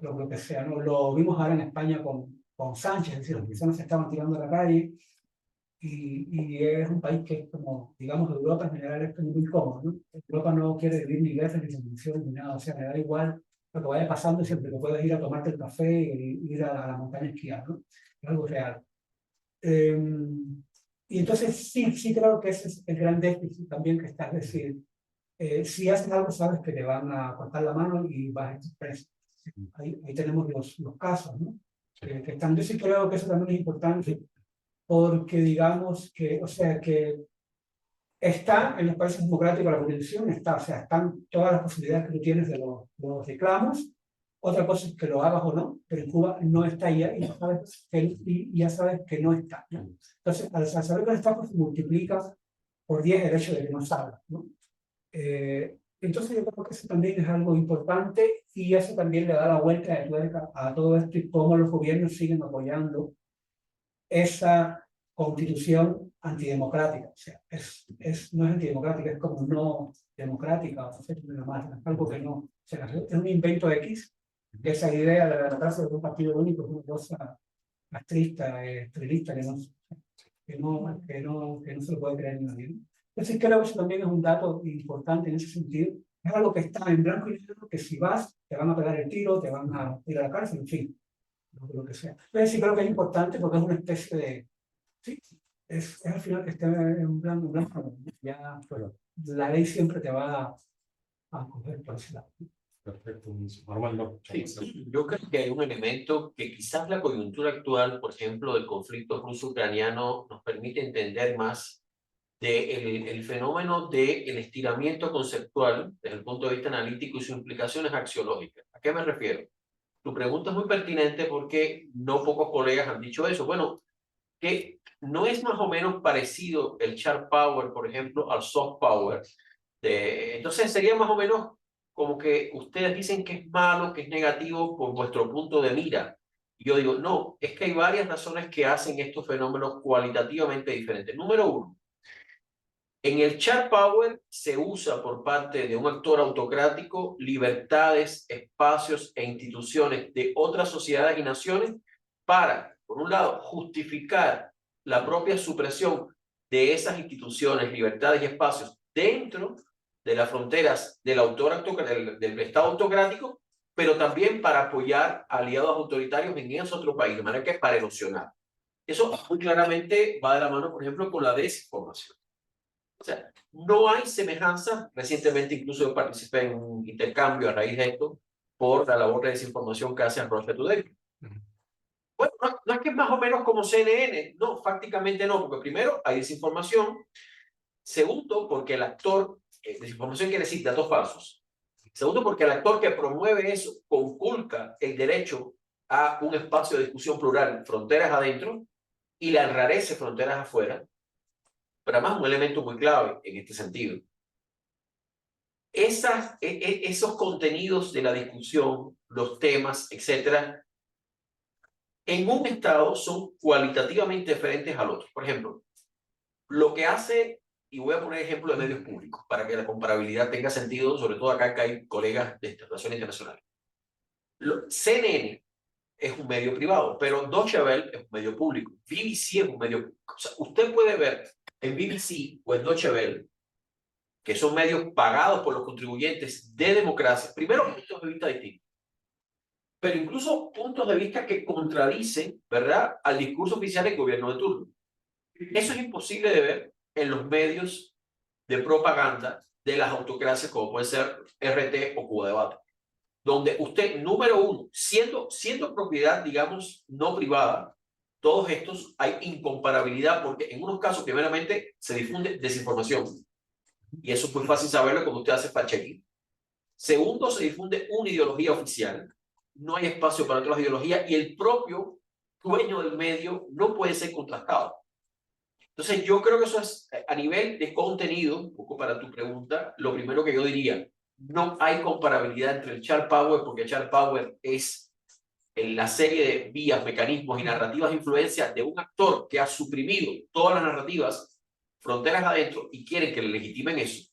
lo que sea, ¿no? Lo vimos ahora en España con Sánchez, es decir, las personas se estaban tirando a la calle y es un país que es como, digamos, Europa en general es muy cómodo, ¿no? Europa no quiere vivir ni guerras ni revoluciones ni nada, o sea, me da igual lo que vaya pasando siempre que puedas ir a tomarte el café e ir a la montaña a esquiar, ¿no? Es algo real. Y entonces sí creo que ese es el gran déficit también que está, es decir, si haces algo sabes que te van a cortar la mano y vas a estar preso. Ahí tenemos los casos, ¿no? Que están, yo sí creo que eso también es importante porque digamos que, o sea, que está en los países democráticos la constitución, está, o sea, están todas las posibilidades que tú tienes de los reclamos. Otra cosa es que lo hagas o no, pero en Cuba no está ya y ya sabes que no está, ¿no? Entonces, al saber que no está, pues multiplica por 10 el hecho de que no salga, ¿no? Entonces yo creo que eso también es algo importante y eso también le da la vuelta de tuerca a todo esto y cómo los gobiernos siguen apoyando esa constitución antidemocrática. O sea, no es antidemocrática, es como no democrática, o sea, algo que no. O sea, es un invento X, esa idea de la democracia de un partido único es una cosa castrista, trilista, que no se lo puede creer ni nadie. Entonces creo que eso también es un dato importante en ese sentido. Es algo que está en blanco y negro, que si vas, te van a pegar el tiro, te van a ir a la cárcel, en fin, lo que sea. Entonces sí creo que es importante porque es una especie de... Sí, es al final que esté en blanco, ya, pero la ley siempre te va a coger por ese lado. Perfecto, Armando. Sí, yo creo que hay un elemento que quizás la coyuntura actual, por ejemplo, del conflicto ruso-ucraniano, nos permite entender más del el fenómeno del estiramiento conceptual desde el punto de vista analítico y sus implicaciones axiológicas. ¿A qué me refiero? Tu pregunta es muy pertinente porque no pocos colegas han dicho eso. Bueno, que no es más o menos parecido el sharp power, por ejemplo, al soft power. Entonces sería más o menos como que ustedes dicen que es malo, que es negativo por vuestro punto de mira. Y yo digo, no, es que hay varias razones que hacen estos fenómenos cualitativamente diferentes. Número uno, en el sharp power se usa por parte de un actor autocrático libertades, espacios e instituciones de otras sociedades y naciones para, por un lado, justificar la propia supresión de esas instituciones, libertades y espacios dentro de las fronteras del Estado autocrático, pero también para apoyar aliados autoritarios en ese otro país, de manera que es para erosionar. Eso muy claramente va de la mano, por ejemplo, con la desinformación. O sea, no hay semejanza. Recientemente incluso yo participé en un intercambio a raíz de esto por la labor de desinformación que hace Russia Today. Bueno, no es que es más o menos como CNN, no, prácticamente no, porque primero hay desinformación, segundo porque el actor, desinformación quiere decir datos falsos, segundo porque el actor que promueve eso conculca el derecho a un espacio de discusión plural, fronteras adentro, y le enrarece fronteras afuera, pero además un elemento muy clave en este sentido. Esos contenidos de la discusión, los temas, etcétera, en un estado son cualitativamente diferentes al otro. Por ejemplo, lo que hace, y voy a poner ejemplo de medios públicos para que la comparabilidad tenga sentido, sobre todo acá que hay colegas de relaciones internacionales. CNN es un medio privado, pero Deutsche Welle es un medio público. BBC es un medio público. O sea, usted puede ver en BBC o en Deutsche Welle, que son medios pagados por los contribuyentes de democracia, primero puntos de vista distintos, pero incluso puntos de vista que contradicen, ¿verdad?, al discurso oficial del gobierno de turno. Eso es imposible de ver en los medios de propaganda de las autocracias como puede ser RT o Cuba Debate, donde usted, número uno, siendo propiedad, digamos, no privada, todos estos hay incomparabilidad porque en unos casos, primeramente, se difunde desinformación. Y eso es muy fácil saberlo cuando usted hace fact-checking. Segundo, se difunde una ideología oficial. No hay espacio para otras ideologías y el propio dueño del medio no puede ser contrastado. Entonces, yo creo que eso es, a nivel de contenido, un poco para tu pregunta, lo primero que yo diría, no hay comparabilidad entre el Sharp Power, porque el Sharp Power es la serie de vías, mecanismos y narrativas de influencia de un actor que ha suprimido todas las narrativas, fronteras adentro, y quieren que le legitimen eso,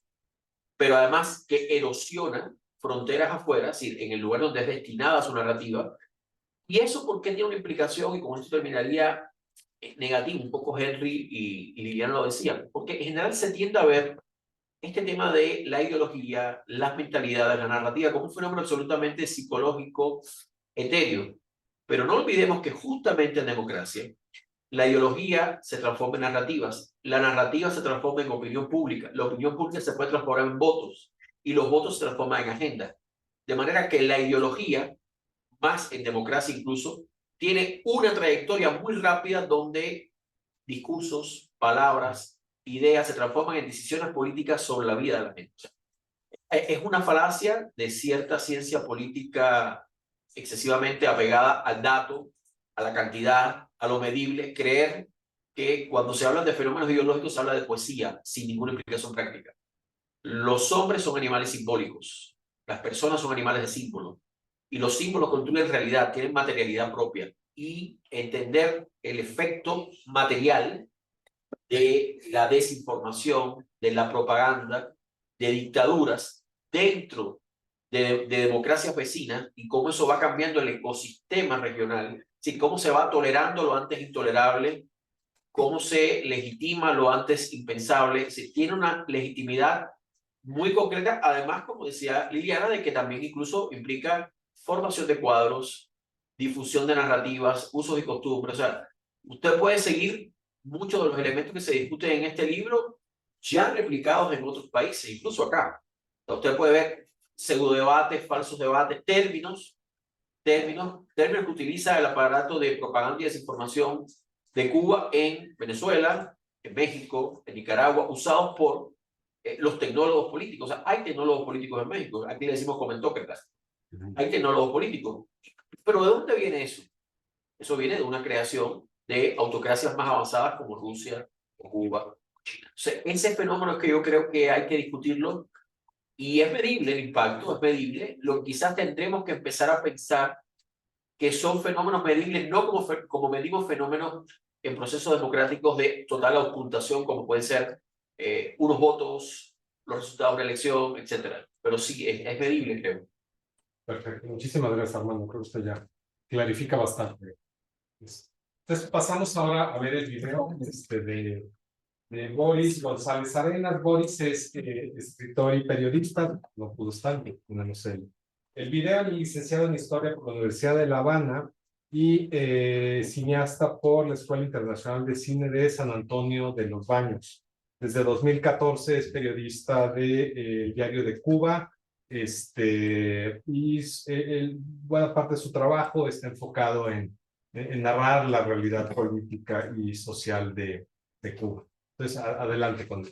pero además que erosiona fronteras afuera, es decir, en el lugar donde es destinada su narrativa. ¿Y eso por qué tiene una implicación? Y con esto terminaría negativo, un poco Henry y Liliana lo decían, porque en general se tiende a ver este tema de la ideología, las mentalidades, la narrativa como un fenómeno absolutamente psicológico, etéreo. Pero no olvidemos que justamente en democracia la ideología se transforma en narrativas, la narrativa se transforma en opinión pública, la opinión pública se puede transformar en votos y los votos se transforman en agenda. De manera que la ideología, más en democracia incluso, tiene una trayectoria muy rápida donde discursos, palabras, ideas se transforman en decisiones políticas sobre la vida de la gente. Es una falacia de cierta ciencia política excesivamente apegada al dato, a la cantidad, a lo medible, creer que cuando se habla de fenómenos ideológicos se habla de poesía sin ninguna implicación práctica. Los hombres son animales simbólicos, las personas son animales de símbolo, y los símbolos construyen realidad, tienen materialidad propia, y entender el efecto material de la desinformación, de la propaganda, de dictaduras dentro de democracias vecinas y cómo eso va cambiando el ecosistema regional, ¿sí? Cómo se va tolerando lo antes intolerable, cómo se legitima lo antes impensable, se tiene una legitimidad muy concreta, además, como decía Liliana, de que también incluso implica formación de cuadros, difusión de narrativas, usos y costumbres. O sea, usted puede seguir muchos de los elementos que se discuten en este libro ya replicados en otros países, incluso acá. Usted puede ver pseudodebates, falsos debates, términos que utiliza el aparato de propaganda y desinformación de Cuba en Venezuela, en México, en Nicaragua, usados por los tecnólogos políticos. O sea, hay tecnólogos políticos en México, aquí le decimos comentócratas, hay tecnólogos políticos. Pero ¿de dónde viene eso? Eso viene de una creación de autocracias más avanzadas como Rusia, o Cuba, o China. O sea, ese fenómeno es que yo creo que hay que discutirlo y es medible el impacto, es medible. Lo que quizás tendremos que empezar a pensar que son fenómenos medibles, no como medimos fenómenos en procesos democráticos de total ocultación, como pueden ser unos votos, los resultados de una elección, etcétera. Pero sí, es medible, creo. Perfecto, muchísimas gracias, Armando. Creo que usted ya clarifica bastante. Entonces, pasamos ahora a ver el video de Boris González Arenas. Boris es escritor y periodista, no pudo estar, no sé. El video, licenciado en Historia por la Universidad de La Habana y cineasta por la Escuela Internacional de Cine de San Antonio de los Baños. Desde 2014 es periodista de Diario de Cuba, y buena parte de su trabajo está enfocado en narrar la realidad política y social de Cuba. Entonces, adelante con.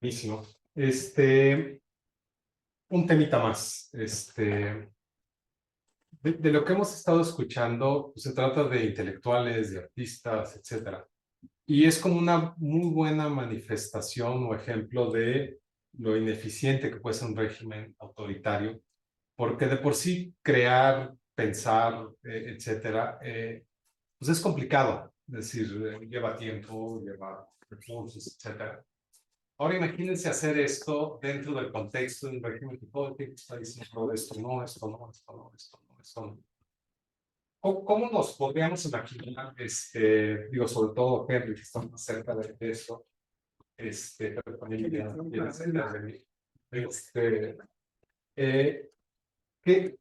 Buenísimo. Un temita más. De lo que hemos estado escuchando, pues, se trata de intelectuales, de artistas, etcétera. Y es como una muy buena manifestación o ejemplo de lo ineficiente que puede ser un régimen autoritario, porque de por sí crear, pensar, etcétera, pues es complicado. Es decir, lleva tiempo, lleva recursos, etcétera. Ahora imagínense hacer esto dentro del contexto de un régimen que todo el tiempo está diciendo esto no, esto no, esto no, esto no, esto no. ¿Cómo nos podríamos imaginar, digo, sobre todo Henry, que está más cerca de eso, pero también viene cerca de mí, que,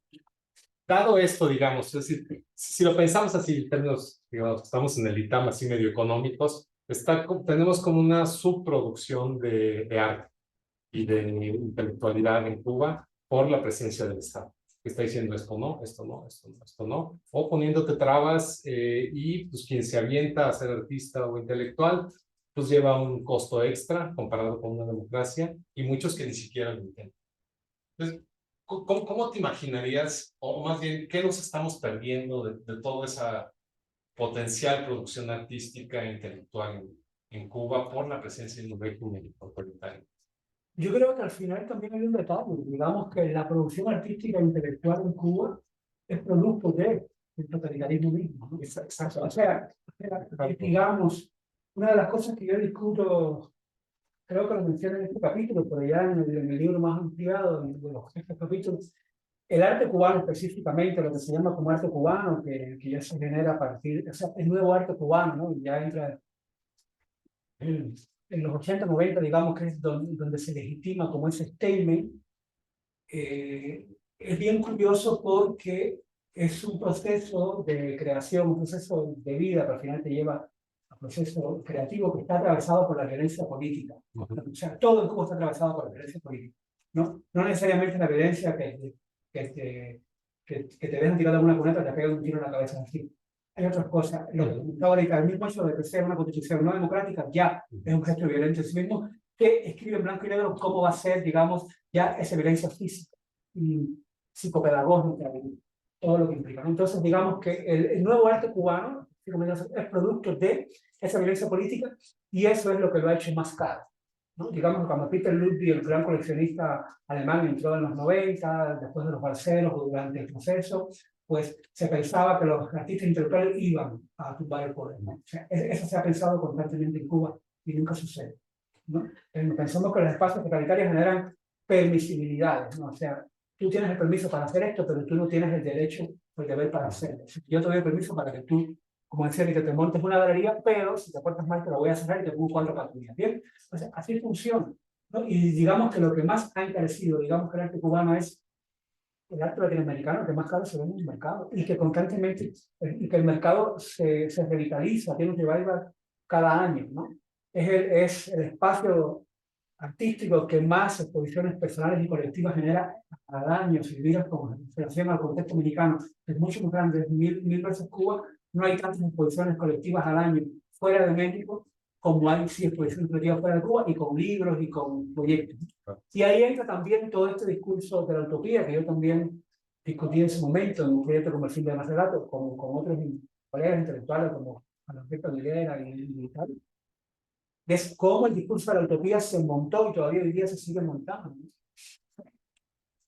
dado esto, digamos, es decir, si lo pensamos así en términos, digamos, estamos en el ITAM así medio económicos, tenemos como una subproducción de arte y de intelectualidad en Cuba por la presencia del Estado, que está diciendo esto no, esto no, esto no, esto no, o poniéndote trabas y pues quien se avienta a ser artista o intelectual, pues lleva un costo extra comparado con una democracia y muchos que ni siquiera lo intentan. Entonces, ¿cómo te imaginarías, o más bien, qué nos estamos perdiendo de toda esa potencial producción artística e intelectual en Cuba por la presencia de un régimen autoritario? Yo creo que al final también hay un detalle. Digamos que la producción artística e intelectual en Cuba es producto del totalitarismo mismo, ¿no? Exacto. O sea, digamos, una de las cosas que yo discuto, creo que lo mencioné en este capítulo, pero ya en el libro más ampliado de los estos capítulos, el arte cubano específicamente, lo que se llama como arte cubano, que ya se genera a partir, o sea, el nuevo arte cubano, ¿no? Ya entra en los 80, 90, digamos que es donde se legitima como ese statement. Es bien curioso porque es un proceso de creación, un proceso de vida, pero al final te lleva a proceso creativo que está atravesado por la violencia política. O sea, todo el Cuba está atravesado por la violencia política. No necesariamente la violencia que te dejan tirado en una cuneta, te pegan un tiro en la cabeza así. Hay otras cosas. Lo que comentaba ahorita, el mismo hecho de que sea una constitución no democrática ya es un gesto violento en sí mismo, que escribe en blanco y negro cómo va a ser, digamos, ya esa violencia física y psicopedagógica, todo lo que implica. Entonces, digamos que el nuevo arte cubano es producto de esa violencia política y eso es lo que lo ha hecho más caro, ¿no? Digamos que cuando Peter Ludwig, el gran coleccionista alemán, entró en los 90, después de los balseros o durante el proceso, pues se pensaba que los artistas intelectuales iban a tumbar el poder, ¿no? O sea, eso se ha pensado constantemente en Cuba y nunca sucede, ¿no? Pensamos que los espacios totalitarios generan permisibilidades, ¿no? O sea, tú tienes el permiso para hacer esto, pero tú no tienes el derecho o el deber para hacerlo. Yo te doy el permiso para que tú, como decía, que te montes una galería, pero si te portas mal te lo voy a cerrar y te pongo 4 patrullas. Bien, o sea, así funciona, ¿no? Y digamos que lo que más ha encarecido, digamos que el arte cubano es el arte latinoamericano que más caro se vende en el mercado y que constantemente, y que el mercado se revitaliza, tiene un revival cada año, ¿no? Es el espacio artístico que más exposiciones personales y colectivas genera al año, si miras como en relación al contexto mexicano, es mucho más grande, mil veces Cuba, no hay tantas exposiciones colectivas al año fuera de México como hay sí exposiciones colectivas fuera de Cuba y con libros y con proyectos. Y ahí entra también todo este discurso de la utopía que yo también discutí en su momento en un proyecto como el fin de Macerato, con otros colegas intelectuales como Alberto Aguilera y tal. Es cómo el discurso de la utopía se montó y todavía hoy día se sigue montando,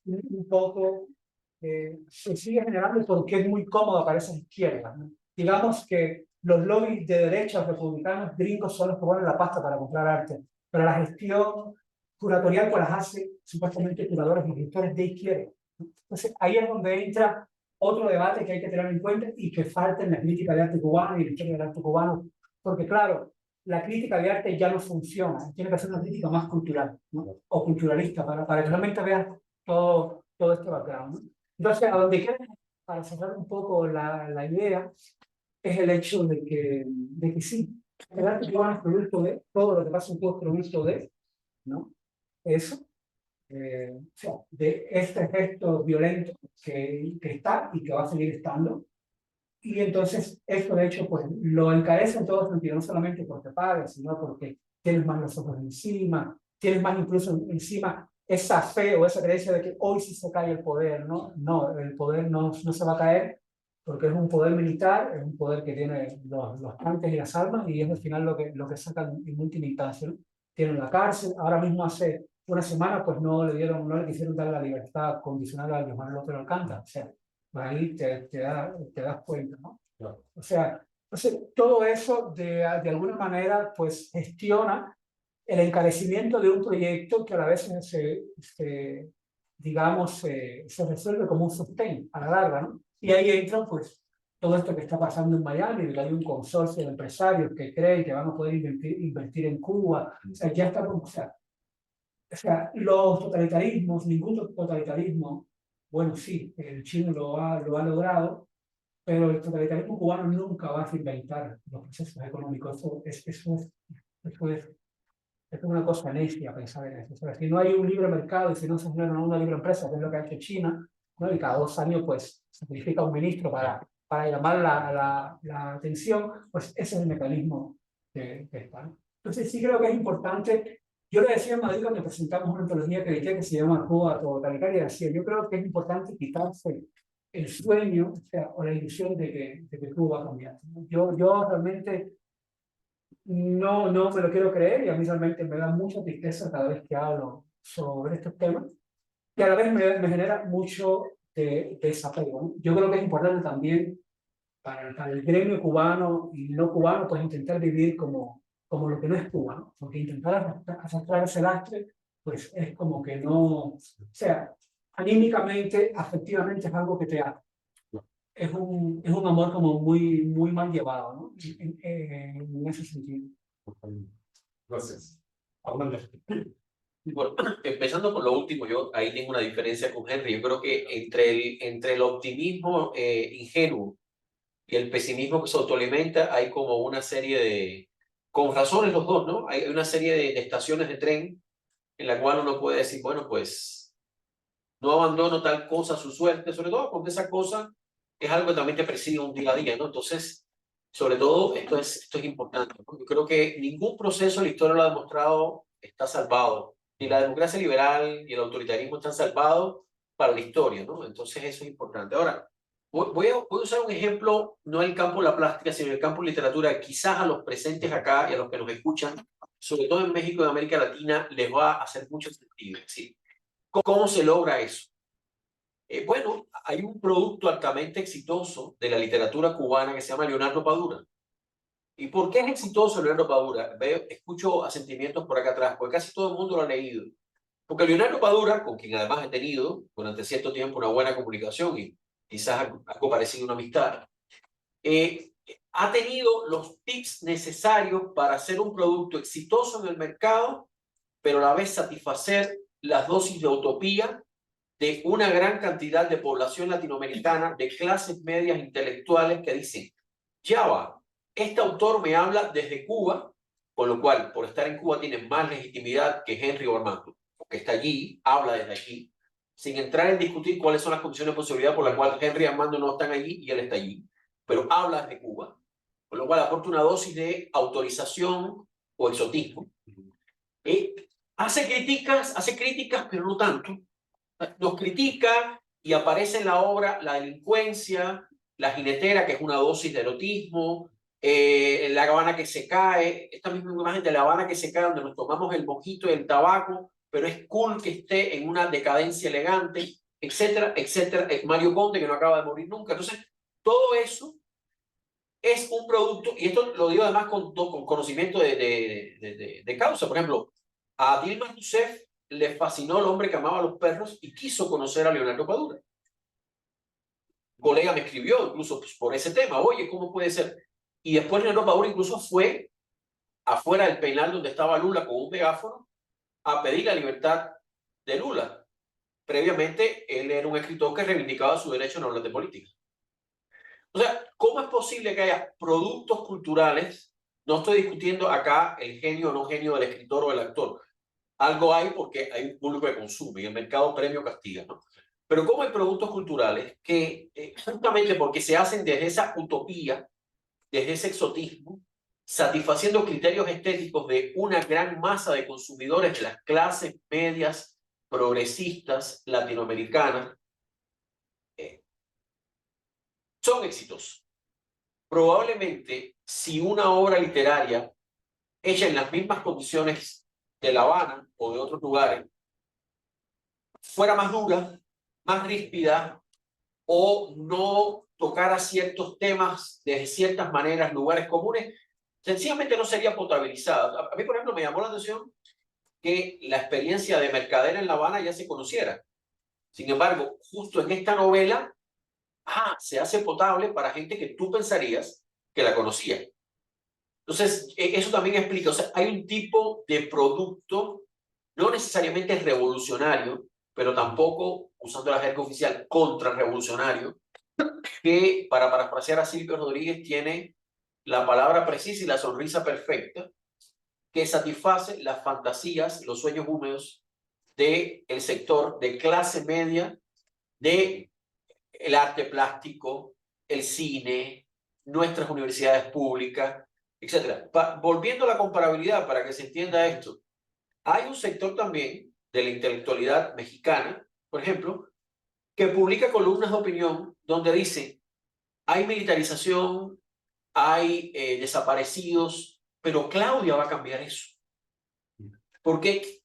¿no? Un poco se sigue generando porque es muy cómodo para esas izquierdas, ¿no? Digamos que los lobbies de derecha republicanos gringos son los que ponen la pasta para comprar arte, pero la gestión curatorial pues las hace supuestamente curadores y gestores de izquierda, ¿no? Entonces ahí es donde entra otro debate que hay que tener en cuenta y que falta en la crítica de arte cubano y la historia del arte cubano, porque claro, la crítica de arte ya no funciona, tiene que ser una crítica más cultural, ¿no? O culturalista, para que realmente veas todo este background, ¿no? Entonces, a donde quiero, para cerrar un poco la idea, es el hecho de que sí, el arte cubano es producto de, todo lo que pasa en Cuba es producto de, ¿no? Eso, o sea, de este gesto violento que está y que va a seguir estando. Y entonces esto de hecho pues lo encarece en todo sentido, no solamente porque pagas, sino porque tienes más los ojos encima, tienes más incluso encima esa fe o esa creencia de que hoy sí se cae el poder, ¿no? No, el poder no se va a caer porque es un poder militar, es un poder que tiene los tanques y las armas y es al final lo que sacan en última instancia, ¿no? Tienen la cárcel, ahora mismo hace una semana pues no le quisieron dar la libertad condicional a Luis Manuel López Alcántara, o sea, pues ahí te das cuenta, ¿no? Claro. O sea, entonces, todo eso de alguna manera pues gestiona el encarecimiento de un proyecto que a la vez digamos, se resuelve como un sostén a la larga, ¿no? Y ahí entra pues todo esto que está pasando en Miami, que hay un consorcio de empresarios que creen que van a poder invertir en Cuba, o sea, ya está como, o sea, los totalitarismos, ningún totalitarismo, bueno, sí, el chino lo ha logrado, pero el totalitarismo cubano nunca va a reinventar los procesos económicos. Es una cosa necia pensar en eso. O sea, si no hay un libre mercado y si no se genera una libre empresa, que es lo que ha hecho China, ¿no? Y cada 2 años pues sacrifica un ministro para llamar la atención, pues ese es el mecanismo que está, ¿no? Entonces sí creo que es importante. Yo le decía en Madrid cuando presentamos una antología que edité que se llama Cuba Totalitaria, decía, yo creo que es importante quitarse el sueño, o sea, o la ilusión de que Cuba va a cambiar, ¿no? Yo realmente no me lo quiero creer y a mí realmente me da mucha tristeza cada vez que hablo sobre estos temas y a la vez me genera mucho desapego, ¿no? Yo creo que es importante también para el gremio cubano y no cubano, pues intentar vivir como lo que no es Cuba, ¿no? Porque intentar arrastrar ese lastre, pues es como que no, o sea, anímicamente, afectivamente es algo que te ata. Es un amor como muy mal llevado, ¿no? En ese sentido. Gracias. Armando. Bueno, empezando por lo último, yo ahí tengo una diferencia con Henry. Yo creo que entre el optimismo ingenuo y el pesimismo que se autoalimenta, hay como una serie de, con razones los dos, ¿no? Hay una serie de estaciones de tren en la cual uno puede decir, bueno, pues no abandono tal cosa a su suerte, sobre todo porque esa cosa es algo que también te preside un día a día, ¿no? Entonces, sobre todo, esto es importante, ¿no? Yo creo que ningún proceso de la historia lo ha demostrado está salvado. Ni la democracia liberal ni el autoritarismo están salvados para la historia, ¿no? Entonces, eso es importante. Ahora, voy a usar un ejemplo, no en el campo de la plástica, sino en el campo de literatura, quizás a los presentes acá y a los que nos escuchan, sobre todo en México y en América Latina, les va a hacer mucho sentido, ¿sí? ¿Cómo se logra eso? Bueno, hay un producto altamente exitoso de la literatura cubana que se llama Leonardo Padura. ¿Y por qué es exitoso Leonardo Padura? Escucho asentimientos por acá atrás, porque casi todo el mundo lo ha leído. Porque Leonardo Padura, con quien además he tenido durante cierto tiempo una buena comunicación y quizás algo parecido a una amistad, ha tenido los tips necesarios para hacer un producto exitoso en el mercado, pero a la vez satisfacer las dosis de utopía de una gran cantidad de población latinoamericana, de clases medias intelectuales que dicen, ya va, este autor me habla desde Cuba, con lo cual, por estar en Cuba, tiene más legitimidad que Henry o Armando, porque está allí, habla desde aquí, sin entrar en discutir cuáles son las condiciones de posibilidad por las cuales Henry y Armando no están allí y él está allí, pero habla desde Cuba, con lo cual aporta una dosis de autorización o exotismo. Hace críticas, pero no tanto. Nos critica y aparece en la obra la delincuencia, la jinetera, que es una dosis de erotismo, la Habana que se cae, esta misma imagen de la Habana que se cae, donde nos tomamos el mojito y el tabaco, pero es cool que esté en una decadencia elegante, etcétera, etcétera. Mario Conde, que no acaba de morir nunca. Entonces, todo eso es un producto, y esto lo digo además con conocimiento de causa. Por ejemplo, a Dilma Rousseff le fascinó El hombre que amaba a los perros y quiso conocer a Leonardo Padura. Un colega me escribió incluso pues, por ese tema, oye, ¿cómo puede ser? Y después Leonardo Padura incluso fue afuera del penal donde estaba Lula con un megáfono a pedir la libertad de Lula. Previamente, él era un escritor que reivindicaba su derecho a no hablar de política. O sea, ¿cómo es posible que haya productos culturales? No estoy discutiendo acá el genio o no genio del escritor o del actor. Algo hay porque hay un público que consume y el mercado premio castiga, ¿no? Pero ¿cómo hay productos culturales que justamente porque se hacen desde esa utopía, desde ese exotismo, satisfaciendo criterios estéticos de una gran masa de consumidores de las clases medias progresistas latinoamericanas, son exitosos. Probablemente, si una obra literaria hecha en las mismas condiciones de La Habana o de otros lugares fuera más dura, más ríspida, o no tocara ciertos temas de ciertas maneras, lugares comunes, sencillamente no sería potabilizada. A mí, por ejemplo, me llamó la atención que la experiencia de Mercader en La Habana ya se conociera. Sin embargo, justo en esta novela, se hace potable para gente que tú pensarías que la conocía. Entonces, eso también explica, o sea, hay un tipo de producto, no necesariamente revolucionario, pero tampoco, usando la jerga oficial, contrarrevolucionario, que, para parafrasear a Silvio Rodríguez, tiene la palabra precisa y la sonrisa perfecta, que satisface las fantasías, los sueños húmedos del sector de clase media, de el arte plástico, el cine, nuestras universidades públicas, etc. Volviendo a la comparabilidad, para que se entienda esto, hay un sector también de la intelectualidad mexicana, por ejemplo, que publica columnas de opinión donde dice, hay militarización, hay desaparecidos, pero Claudia va a cambiar eso. Porque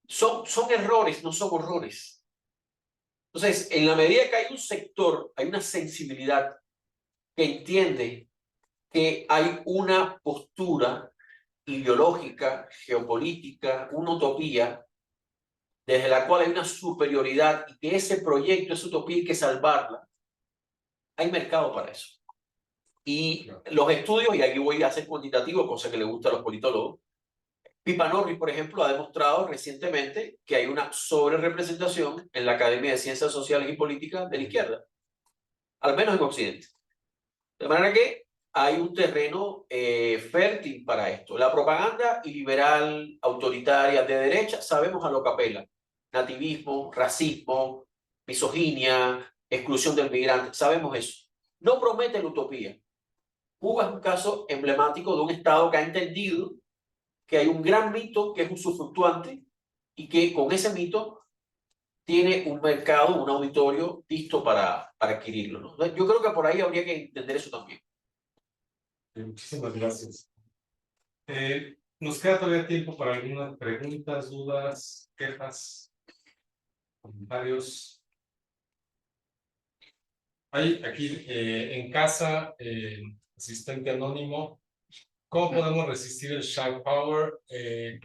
son errores, no son horrores. Entonces, en la medida que hay un sector, hay una sensibilidad que entiende que hay una postura ideológica, geopolítica, una utopía, desde la cual hay una superioridad y que ese proyecto, esa utopía hay que salvarla, hay mercado para eso. Y los estudios, y aquí voy a ser cuantitativo, cosa que le gusta a los politólogos, Pipa Norris, por ejemplo, ha demostrado recientemente que hay una sobrerepresentación en la Academia de Ciencias Sociales y Políticas de la izquierda, al menos en Occidente. De manera que hay un terreno fértil para esto. La propaganda liberal, autoritaria, de derecha, sabemos a lo que apela. Nativismo, racismo, misoginia, exclusión del migrante, sabemos eso. No promete la utopía. Cuba es un caso emblemático de un Estado que ha entendido que hay un gran mito que es usufructuante y que con ese mito tiene un mercado, un auditorio listo para adquirirlo, ¿no? Yo creo que por ahí habría que entender eso también. Muchísimas gracias. Nos queda todavía tiempo para algunas preguntas, dudas, quejas, comentarios. Hay aquí en casa, asistente anónimo. ¿Cómo podemos resistir el shark power?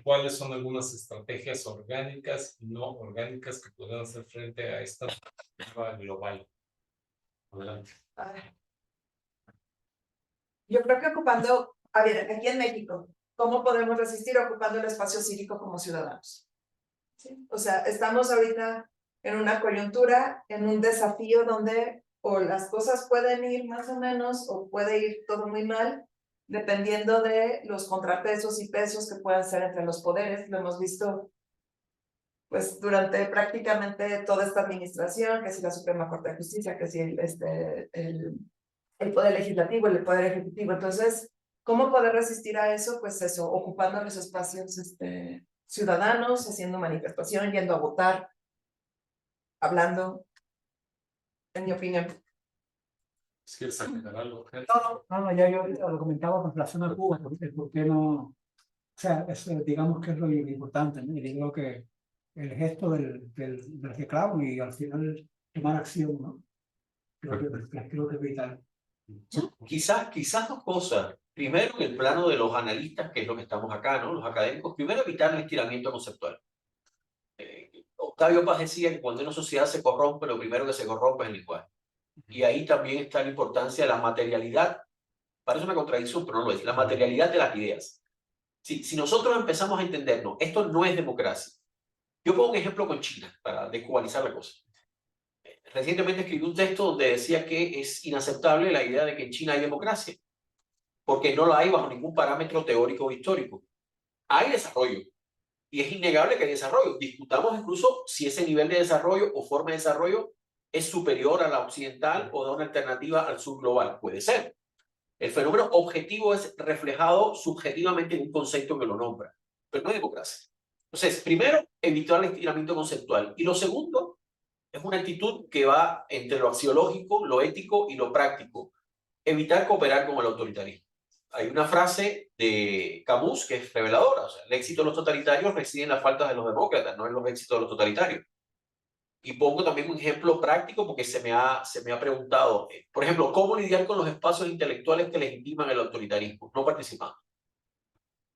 ¿Cuáles son algunas estrategias orgánicas y no orgánicas que puedan hacer frente a esta nueva global? Adelante. Yo creo que ocupando, a ver, aquí en México, ¿cómo podemos resistir ocupando el espacio cívico como ciudadanos? ¿Sí? O sea, estamos ahorita en una coyuntura, en un desafío donde o las cosas pueden ir más o menos o puede ir todo muy mal, dependiendo de los contrapesos y pesos que puedan ser entre los poderes. Lo hemos visto pues durante prácticamente toda esta administración, que si la Suprema Corte de Justicia, que si el poder legislativo, el poder ejecutivo. Entonces, ¿cómo poder resistir a eso? Pues eso, ocupando los espacios ciudadanos, haciendo manifestación, yendo a votar, hablando, en mi opinión. ¿Quieres aclarar algo? No, ya yo lo comentaba con relación a Cuba, por qué no, o sea, digamos que es lo importante, ¿no? Y digo que el gesto del reclamo y al final tomar acción, ¿no? Creo que es vital. Quizás dos cosas. Primero, en el plano de los analistas, que es lo que estamos acá, ¿no? Los académicos, primero evitar el estiramiento conceptual. Octavio Paz decía que cuando una sociedad se corrompe, lo primero que se corrompe es el lenguaje. Y ahí también está la importancia de la materialidad. Parece una contradicción, pero no lo es. La materialidad de las ideas. Si nosotros empezamos a entendernos, esto no es democracia. Yo pongo un ejemplo con China, para descubanizar la cosa. Recientemente escribí un texto donde decía que es inaceptable la idea de que en China hay democracia, porque no la hay bajo ningún parámetro teórico o histórico. Hay desarrollo, y es innegable que hay desarrollo. Discutamos incluso si ese nivel de desarrollo o forma de desarrollo es superior a la occidental o da una alternativa al sur global. Puede ser. El fenómeno objetivo es reflejado subjetivamente en un concepto que lo nombra, pero no es democracia. Entonces, primero, evitar el estiramiento conceptual. Y lo segundo, es una actitud que va entre lo axiológico, lo ético y lo práctico. Evitar cooperar con el autoritarismo. Hay una frase de Camus que es reveladora. O sea, el éxito de los totalitarios reside en las faltas de los demócratas, no en los éxitos de los totalitarios. Y pongo también un ejemplo práctico porque se me ha preguntado, por ejemplo, ¿cómo lidiar con los espacios intelectuales que legitiman el autoritarismo? No participando.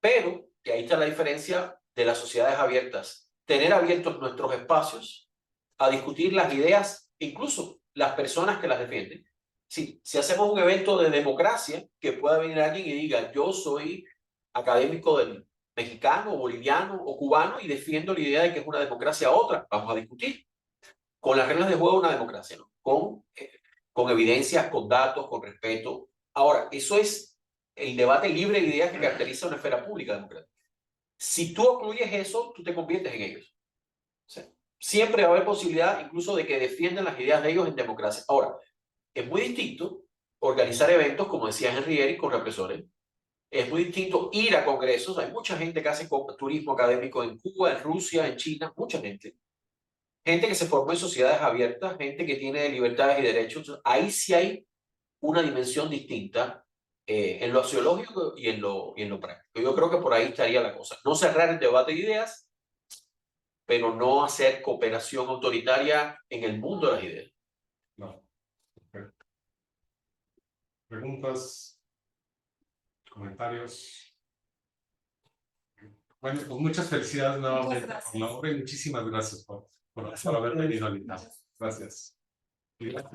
Pero, que ahí está la diferencia de las sociedades abiertas. Tener abiertos nuestros espacios a discutir las ideas, incluso las personas que las defienden. Si hacemos un evento de democracia, que pueda venir alguien y diga, yo soy académico del mexicano, boliviano o cubano y defiendo la idea de que es una democracia otra, vamos a discutir con las reglas de juego de una democracia, ¿no? Con evidencias, con datos, con respeto. Ahora, eso es el debate libre de ideas que caracteriza una esfera pública democrática. Si tú ocluyes eso, tú te conviertes en ellos. O sea, siempre va a haber posibilidad incluso de que defiendan las ideas de ellos en democracia. Ahora, es muy distinto organizar eventos, como decía Henry Eric, con represores. Es muy distinto ir a congresos. Hay mucha gente que hace turismo académico en Cuba, en Rusia, en China, mucha gente. Gente que se formó en sociedades abiertas, gente que tiene libertades y derechos. Ahí sí hay una dimensión distinta en lo axiológico y en lo práctico. Yo creo que por ahí estaría la cosa. No cerrar el debate de ideas, pero no hacer cooperación autoritaria en el mundo de las ideas. No. Perfecto. ¿Preguntas? ¿Comentarios? Bueno, pues muchas felicidades nuevamente por la obra y muchísimas gracias por haber venido al INAH. Gracias. Listo.